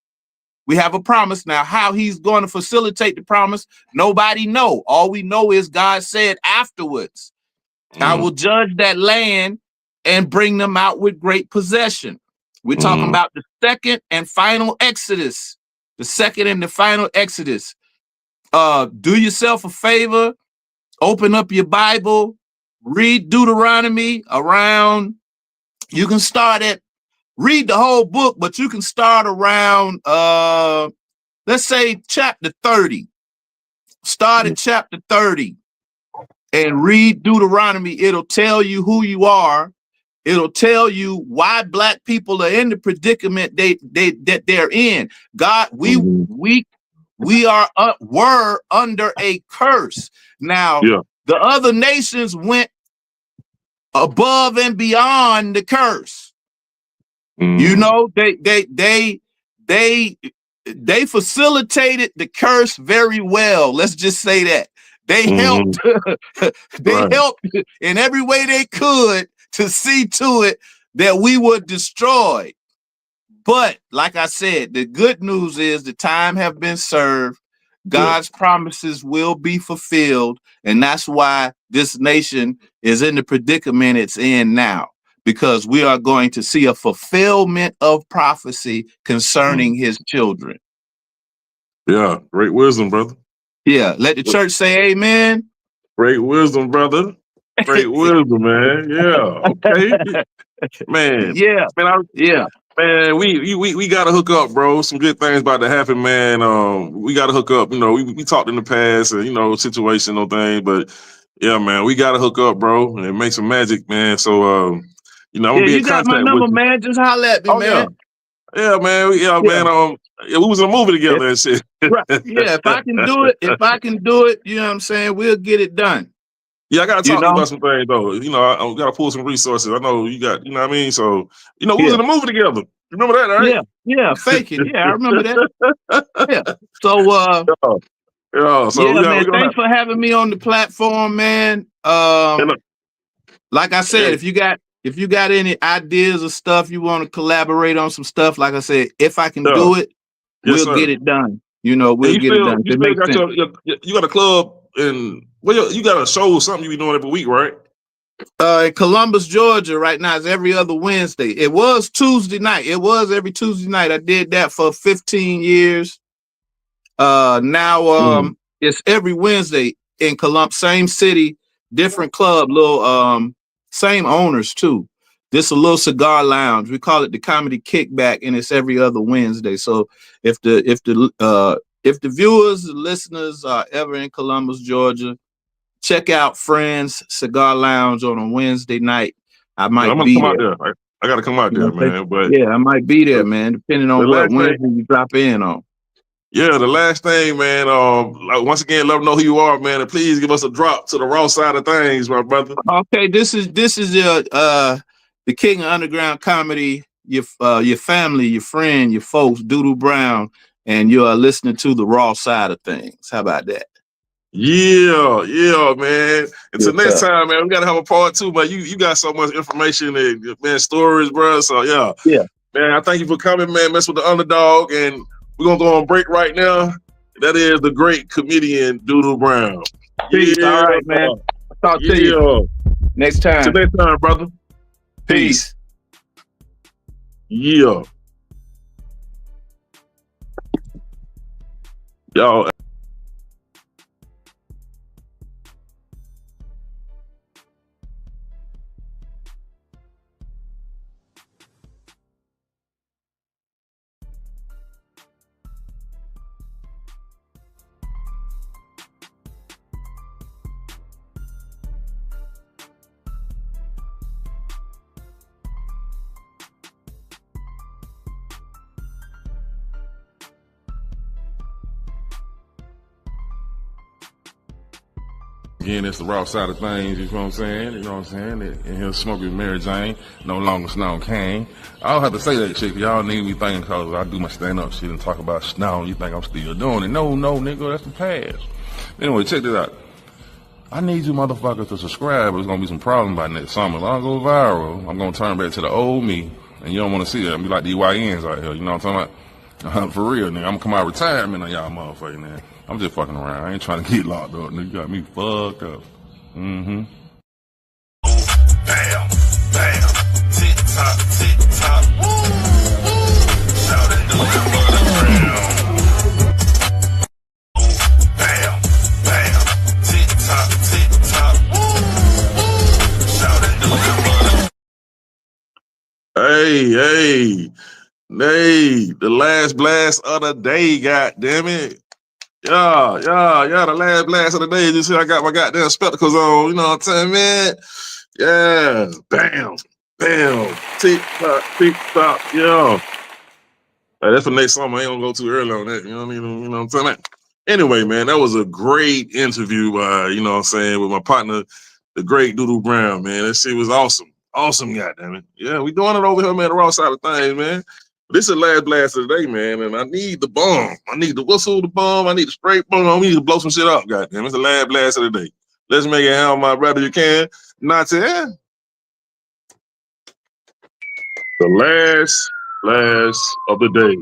We have a promise. Now, how he's going to facilitate the promise, nobody know. All we know is God said afterwards, I will judge that land and bring them out with great possession. We're talking about the second and final Exodus. The second and the final Exodus. Do yourself a favor. Open up your Bible, read Deuteronomy around, you can start at, read the whole book, but you can start around, let's say chapter 30. Start at chapter 30 and read Deuteronomy. It'll tell you who you are. It'll tell you why black people are in the predicament that they're in. God, were under a curse. Now, the other nations went above and beyond the curse. You know, they facilitated the curse very well. Let's just say that. They helped, helped in every way they could to see to it that we were destroyed. But like I said, the good news is the time have been served. God's promises will be fulfilled. And that's why this nation is in the predicament it's in now, because we are going to see a fulfillment of prophecy concerning his children.
Yeah, great wisdom, brother.
Yeah, let the church say amen.
Great wisdom, brother. Great wisdom, man. Yeah, okay. Man.
Yeah,
man, man, we gotta hook up, bro. Some good things about to happen, man. We gotta hook up. You know, we talked in the past, and situational thing, but yeah, man, we gotta hook up, bro, and make some magic, man. So, I'm gonna be in contact
my number, with you, man. Just holler at me, man.
Yeah, man. Man. We was in a movie together and shit.
Right. Yeah, if I can do it, you know what I'm saying? We'll get it done.
Yeah, I gotta talk to you about some things though. I gotta pull some resources. I know you got, you know what I mean? So, we was in a movie together. You remember that, right?
Yeah, faking. Yeah, I remember that. Yeah. So man, thanks for having me on the platform, man. Like I said, if you got any ideas or stuff you want to collaborate on some stuff, like I said, if I can do it, we'll get it done. We'll get it done.
You got a club in you got a show or something you be doing every week, right?
In Columbus, Georgia, right now. It's every other Wednesday. It was Tuesday night. It was every Tuesday night. I did that for 15 years. Now it's every Wednesday. in Columbus, same city, different club, little same owners too. This a little cigar lounge. We call it the Comedy Kickback, and it's every other Wednesday. So if the viewers, the listeners are ever in Columbus, Georgia, check out Friends Cigar Lounge on a Wednesday night. I might
I'm gonna
be
come out
there.
there. I gotta come out
You
there,
know what I'm
man. But
yeah, I might be there, man, depending
the
on what
last thing,
Wednesday you drop in on.
yeah, the last thing, man. Like, once again, let them know who you are, man, and please give us a drop to the Raw Side of Thangzz, my brother.
Okay, this is the king of underground comedy. Your family, your friend, your folks, Doodoo Brown, and you are listening to the Raw Side of Thangzz. How about that?
Yeah, man. Until
Yes,
next
sir.
time, man. We gotta have a part 2, man. You got so much information and man, stories, bro. So yeah, man. I thank you for coming, man. Mess with the underdog, and we're gonna go on break right now. That is the great comedian Doodoo Brown.
Peace. All right, man. I'll talk to you next time.
Till next time, brother.
Peace.
Yeah. Y'all.
Again, it's the Raw Side of Things, you know what I'm saying? You know what I'm saying? And he'll smoke with Mary Jane, no longer Snow King. I don't have to say that shit, cause y'all need me thinking cause I do my stand-up shit and talk about Snow, you think I'm still doing it. No, nigga, that's the past. Anyway, check this out. I need you motherfuckers to subscribe, there's gonna be some problems by next summer. If I go viral, I'm gonna turn back to the old me, and you don't wanna see that. I'm be like the YNs out here, you know what I'm talking about? For real, nigga, I'm gonna come out of retirement on y'all motherfucking man. I'm just fucking around. I ain't trying to get locked up, nigga. You got me fucked up. Mm-hmm.
Bam, bam, tick tock, woo, woo. Shout it to the ground. Bam, bam, tick tock, woo, woo. Shout it to the
Hey, the last blast of the day, goddammit. Yeah, the last blast of the day. You see, I got my goddamn spectacles on, you know what I'm saying, man? Yeah, bam, tick tock, yeah. Hey, that's for next summer. I ain't gonna go too early on that, you know what I mean? You know what I'm saying? Anyway, man, that was a great interview, you know what I'm saying, with my partner, the great Doodoo Brown, man. That shit was awesome. Awesome, goddammit. Yeah, we doing it over here, man, the Raw Side of Thangzz, man. This is the last blast of the day, man, and I need the bomb. I need the whistle, the bomb. I need the straight bomb. We need to blow some shit up, goddamn. It's the last blast of the day. Let's make it happen, my brother. You can. Not to end. The last blast of the day.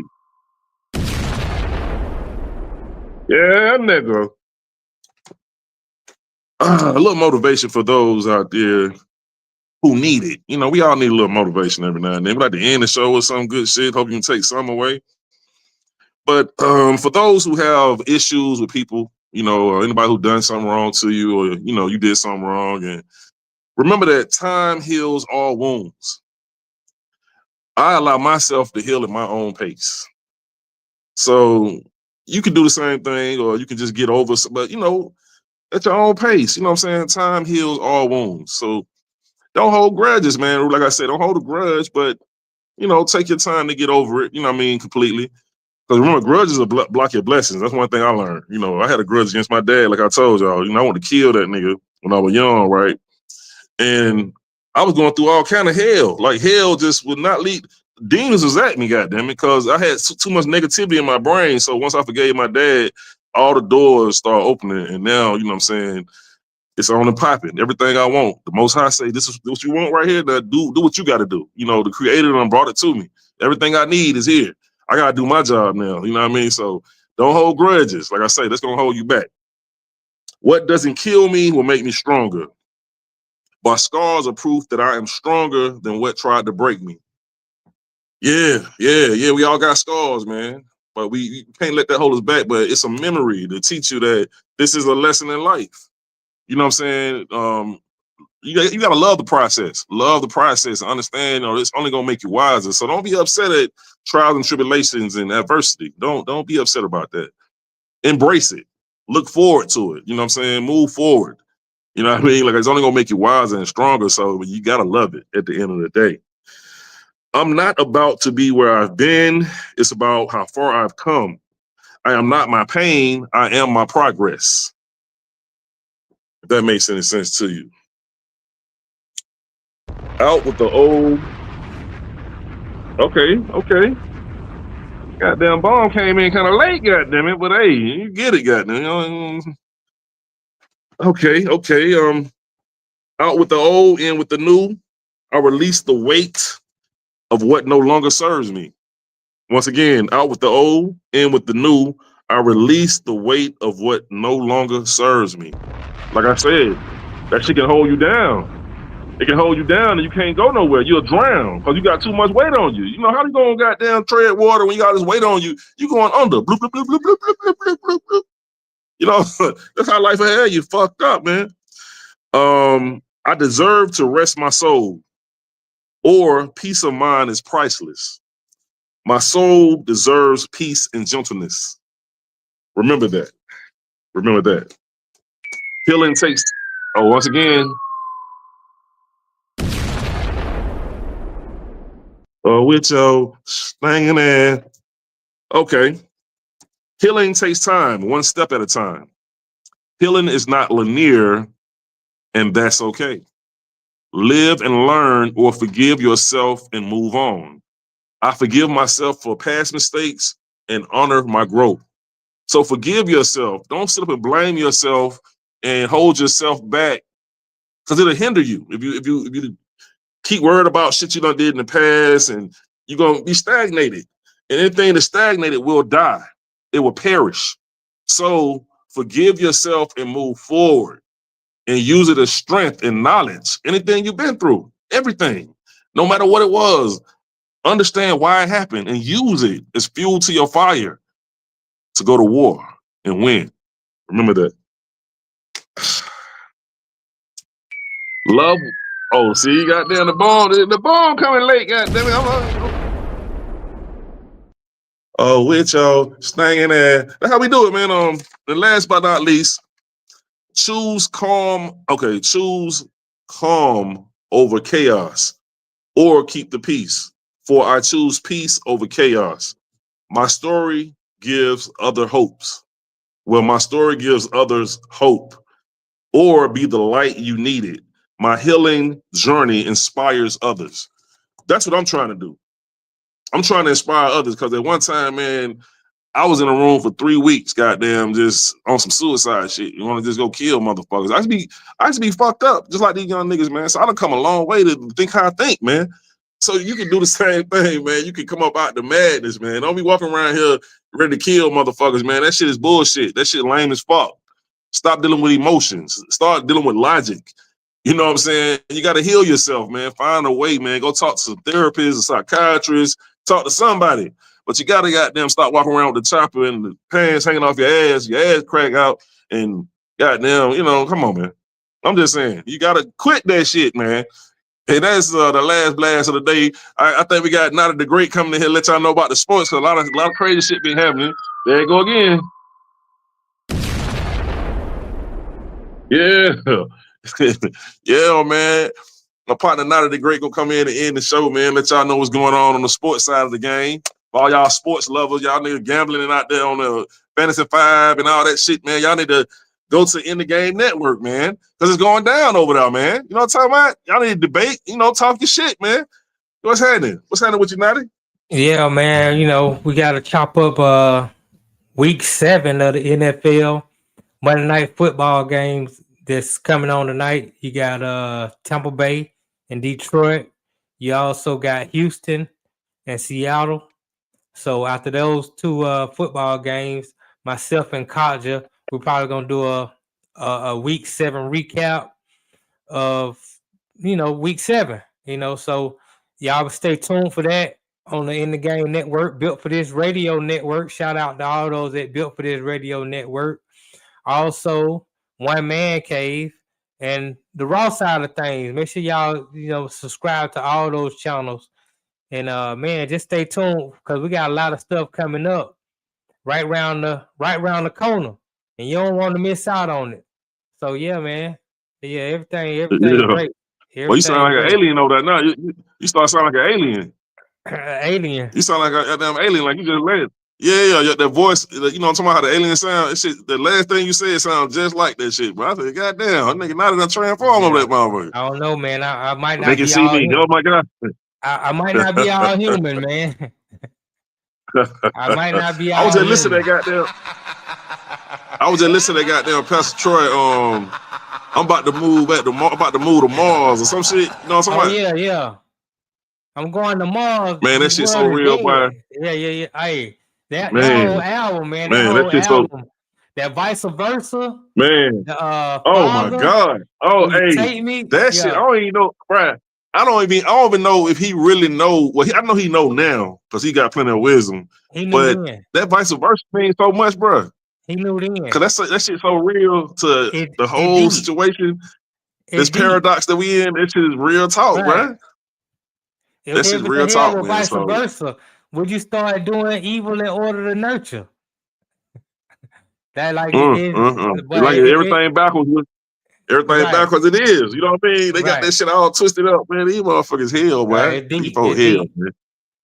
Yeah, nigga. A little motivation for those out there who need it. You know, we all need a little motivation every now and then. We like to end the show with some good shit. Hope you can take some away. But for those who have issues with people, you know, or anybody who done something wrong to you, or, you know, you did something wrong, and remember that time heals all wounds. I allow myself to heal at my own pace. So you can do the same thing, or you can just get over, but, you know, at your own pace. You know what I'm saying? Time heals all wounds. So don't hold grudges, man. Like I said, don't hold a grudge, but, you know, take your time to get over it, you know what I mean, completely. Because remember, grudges will block your blessings. That's one thing I learned. You know, I had a grudge against my dad, like I told y'all. You know, I wanted to kill that nigga when I was young, right? And I was going through all kind of hell. Like, hell just would not lead. Demons was at me, goddamn it, because I had too much negativity in my brain. So once I forgave my dad, all the doors started opening. And now, you know what I'm saying, it's on and popping. Everything I want. The Most High say, this is what you want right here. Now do what you got to do. You know, the Creator done brought it to me. Everything I need is here. I got to do my job now. You know what I mean? So don't hold grudges. Like I say, that's going to hold you back. What doesn't kill me will make me stronger. My scars are proof that I am stronger than what tried to break me. Yeah. We all got scars, man. but we can't let that hold us back. But it's a memory to teach you that this is a lesson in life. You know what I'm saying? You gotta love the process. Love the process. Understand, it's only gonna make you wiser. So don't be upset at trials and tribulations and adversity. Don't be upset about that. Embrace it. Look forward to it. You know what I'm saying? Move forward. You know what I mean? Like, it's only gonna make you wiser and stronger. So you gotta love it at the end of the day. I'm not about to be where I've been. It's about how far I've come. I am not my pain. I am my progress. If that makes any sense to you. Out with the old. Okay. Goddamn bomb came in kind of late, goddamn it. But hey, you get it, goddamn. Okay. Out with the old, in with the new. I release the weight of what no longer serves me. Once again, out with the old, in with the new. I release the weight of what no longer serves me. Like I said, that shit can hold you down. It can hold you down and you can't go nowhere. You'll drown because you got too much weight on you. You know, how you gonna goddamn tread water when you got this weight on you? You going under. Bloop, bloop, bloop, bloop, bloop, bloop, bloop, bloop, bloop. You know, that's how life ahead. You fucked up, man. I deserve to rest my soul, or peace of mind is priceless. My soul deserves peace and gentleness. Remember that. Remember that. Healing takes, once again, with your slanging ass. Okay. Healing takes time, one step at a time. Healing is not linear, and that's okay. Live and learn, or forgive yourself and move on. I forgive myself for past mistakes and honor my growth. So forgive yourself. Don't sit up and blame yourself and hold yourself back, because it'll hinder you. If you keep worried about shit you done did in the past, and you're gonna be stagnated. And anything that's stagnated will die. It will perish. So forgive yourself and move forward, and use it as strength and knowledge. Anything you've been through, everything, no matter what it was, understand why it happened and use it as fuel to your fire to go to war and win. Remember that. Love. Oh, see, you got down the bomb coming late, goddamn it. With y'all staying there. That's how we do it, man. And last but not least, choose calm. Okay, choose calm over chaos, or keep the peace. For I choose peace over chaos. My story gives other hopes. Well, my story gives others hope, or be the light you needed. My healing journey inspires others. That's what I'm trying to do. I'm trying to inspire others, because at one time, man, I was in a room for 3 weeks, goddamn, just on some suicide shit. You want to just go kill motherfuckers. I used to be fucked up, just like these young niggas, man. So I done come a long way to think how I think, man. So you can do the same thing, man. You can come up out the madness, man. Don't be walking around here ready to kill motherfuckers, man. That shit is bullshit. That shit lame as fuck. Stop dealing with emotions. Start dealing with logic. You know what I'm saying? You got to heal yourself, man. Find a way, man. Go talk to some therapists, a psychiatrist, talk to somebody. But you got to goddamn stop walking around with the chopper and the pants hanging off your ass crack out, and goddamn, come on, man. I'm just saying, you got to quit that shit, man. And that's the last blast of the day. I think we got Nada the Great coming in here to let y'all know about the sports, because a lot of crazy shit been happening. There you go again. Yeah. Yeah, man. My partner Nada the Great gonna come in and end the show, man. Let y'all know what's going on the sports side of the game. For all y'all sports lovers, y'all niggas gambling and out there on the Fantasy 5 and all that shit, man. Y'all need to go to In the Game Network, man, because it's going down over there, man. You know what I'm talking about? Y'all need to debate, talk your shit, man. What's happening? What's happening with you, Nada?
Yeah, man. We got to chop up week 7 of the NFL Monday Night Football games that's coming on tonight. You got Tampa Bay and Detroit. You also got Houston and Seattle. So after those 2 football games, myself and Kaja, we're probably gonna do a week 7 recap of week 7. So y'all stay tuned for that. on the In the Game Network, built for this radio network. Shout out to all those that built for this radio network. Also, One Man Cave and the Raw Side of Thangzz. Make sure y'all subscribe to all those channels. And man, just stay tuned because we got a lot of stuff coming up right around the corner, and you don't want to miss out on it. So yeah, man, yeah, everything
Yeah.
great.
Well, you sound like an alien over that now. You start sounding like an alien.
Alien.
You sound like a damn alien, like you just landed. Yeah, that voice, I'm talking about how the alien sound. That shit, the last thing you said sounds just like that shit, bro. I said, goddamn, that nigga not gonna transform over that motherfucker.
I don't know, man. I might not
They can
be
see
all
me.
human.
Oh my god.
I might not be all human, man. I might not be all
I was just
human.
listening to that goddamn Pastor Troy. I'm about to move to Mars or some shit. You know what I'm talking about?
Yeah. I'm going to Mars.
Man, that shit so real, boy.
Yeah. Hey, that whole album, man.
That shit
album. That vice versa.
Man. Oh my god. Oh, hey.
Take me?
That shit. I don't even know, bro. I don't even know if he really know. Well, I know he know now because he got plenty of wisdom.
He knew
but
then.
That vice versa means so much, bro.
He knew then.
Because that shit's so real to the whole situation. This paradox that we in, this is real talk, bro. This is real talk, man.
Vice versa. Would you start doing evil in order to nurture? That like
everything backwards. Everything backwards it is. You know what I mean? They got that shit all twisted up, man. These motherfuckers hell, man. These folks hell, man.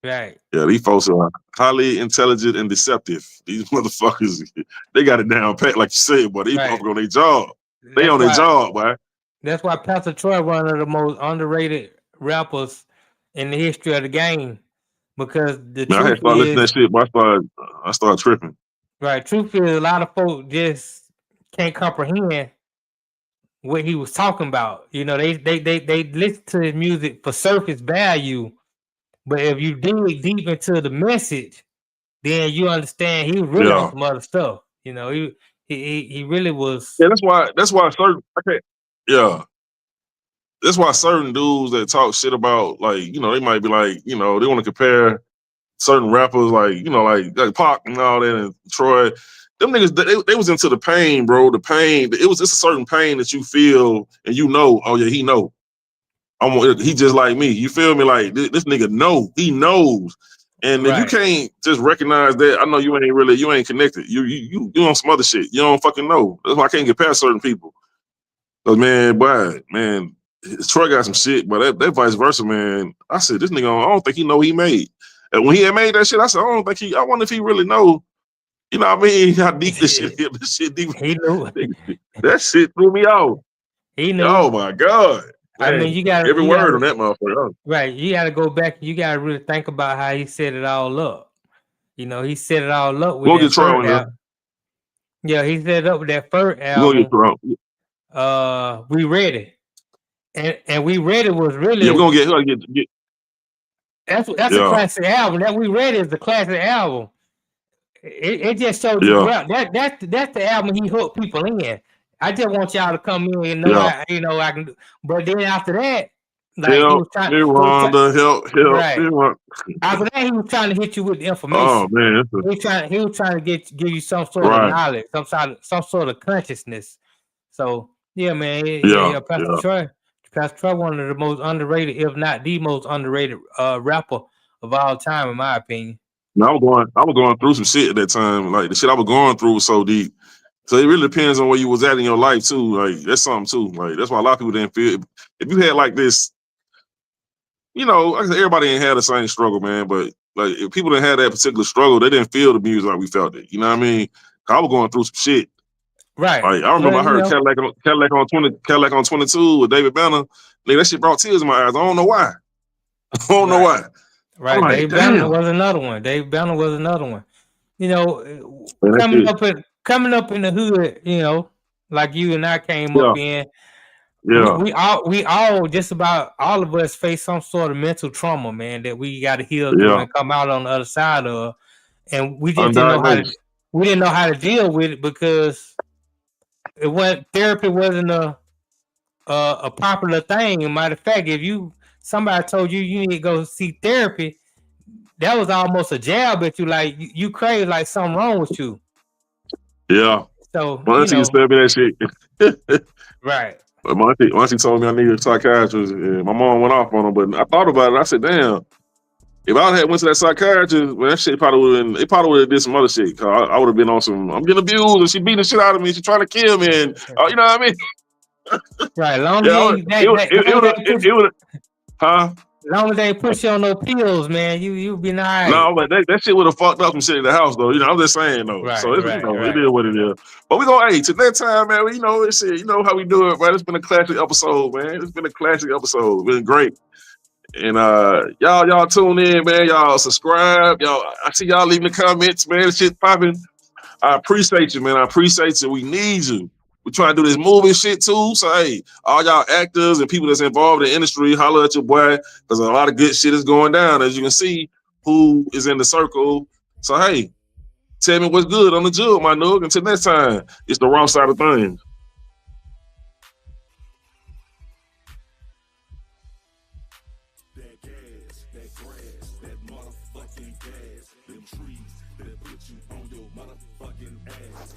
Right.
Yeah, these folks are highly intelligent and deceptive. These motherfuckers, they got it down pat, like you said, but these motherfuckers on their job. They on their job, boy.
That's why Pastor Troy one of the most underrated rappers in the history of the game. Because the truth
I had started listening to that shit, but I started tripping.
Right. Truth is, a lot of folks just can't comprehend what he was talking about. You know, they listen to his music for surface value, but if you dig deep into the message, then you understand he was really on some other stuff. You know, he really was.
Yeah, that's why certain that's why certain dudes that talk shit about, like, they might be like, they want to compare certain rappers like Pac and all that and Troy. Them niggas, they was into the pain, bro. The pain. It's a certain pain that you feel and oh yeah, he know. He just like me. You feel me? Like this nigga he knows. And if you can't just recognize that, I know you ain't connected. You on some other shit. You don't fucking know. That's why I can't get past certain people. Cause man, Troy got some shit, but that vice versa, man. I said, this nigga, I don't think he know he made. And when he had made that shit, I said, I wonder if he really know. You know what I mean? How deep this shit is. This shit deep.
He knew.
That shit threw me off.
He knew.
Oh my God. Man,
I mean, you got
every word on that motherfucker.
Right. You got to go back. You got to really think about how he set it all up. You know, he set it all up with
we'll that first album.
Yeah, he set it up with that first album. We Ready. And We Ready was really.
Yeah, we're gonna get.
That's a classic album. That We Ready is the classic album. It just showed you that's the album he hooked people in. I just want y'all to come in and know I can do. But then after that, like he was trying
help.
After that, he was trying to hit you with the information.
Oh man,
he was trying to give you some sort of knowledge, some sort of consciousness. So yeah, man, Pastor Troy, one of the most underrated, if not the most underrated rapper of all time, in my opinion.
I was going through some shit at that time. Like the shit I was going through was so deep. So it really depends on where you was at in your life too. Like that's something too. Like that's why a lot of people didn't feel. If you had like this, like I said, everybody ain't had the same struggle, man. But like if people didn't have that particular struggle, they didn't feel the music like we felt it. You know what I mean? I was going through some shit.
Right.
Like I remember I heard Cadillac on 22 with David Banner. Nigga, that shit brought tears in my eyes. I don't know why. Know why.
Right. Like, Dave Banner was another one. Coming up in the hood, like you and I came up in. Yeah. We all just about all of us face some sort of mental trauma, man, that we got to heal through and come out on the other side of. And we just didn't know how to deal with it because therapy wasn't a popular thing. As a matter of fact, if somebody told you need to go see therapy, that was almost a jab at you. Like you crazy, like something wrong with you.
Yeah.
So
My auntie used to tell me that shit.
right.
But my auntie told me I needed a psychiatrist. And my mom went off on her, but I thought about it. I said, damn, if I had went to that psychiatrist, well, that shit probably would have did some other shit. Cause I would have been on some, I'm getting abused and she beating the shit out of me. She trying to kill me. And you know what I mean?
Right. Long
Yeah,
as
it would, huh?
long as they put you on those pills, man, you be nice.
No, but that shit would have fucked up some shit in the house, though. You know, I'm just saying, though.
Right,
so it's,
right,
you know,
right.
it is what it is. But we gonna, hey, to that time, man. You know, it's you know how we do it, right? It's been a classic episode, man. It's been a classic episode. It's been great. And y'all tune in, man. Y'all subscribe. Y'all, I see y'all leaving the comments, man. This shit popping. I appreciate you, man. I appreciate you. We need you. We trying to do this movie shit too. So hey, all y'all actors and people that's involved in the industry, holler at your boy, because a lot of good shit is going down. As you can see, who is in the circle. So hey, tell me what's good on the jug, my nug. Until next time, it's the Raw Side of Thangzz.
That gas, that grass, that motherfucking gas. Them trees that put you on your motherfucking ass.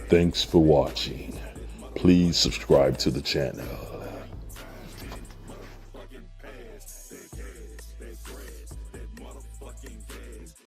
Thanks for watching. Please subscribe to the channel.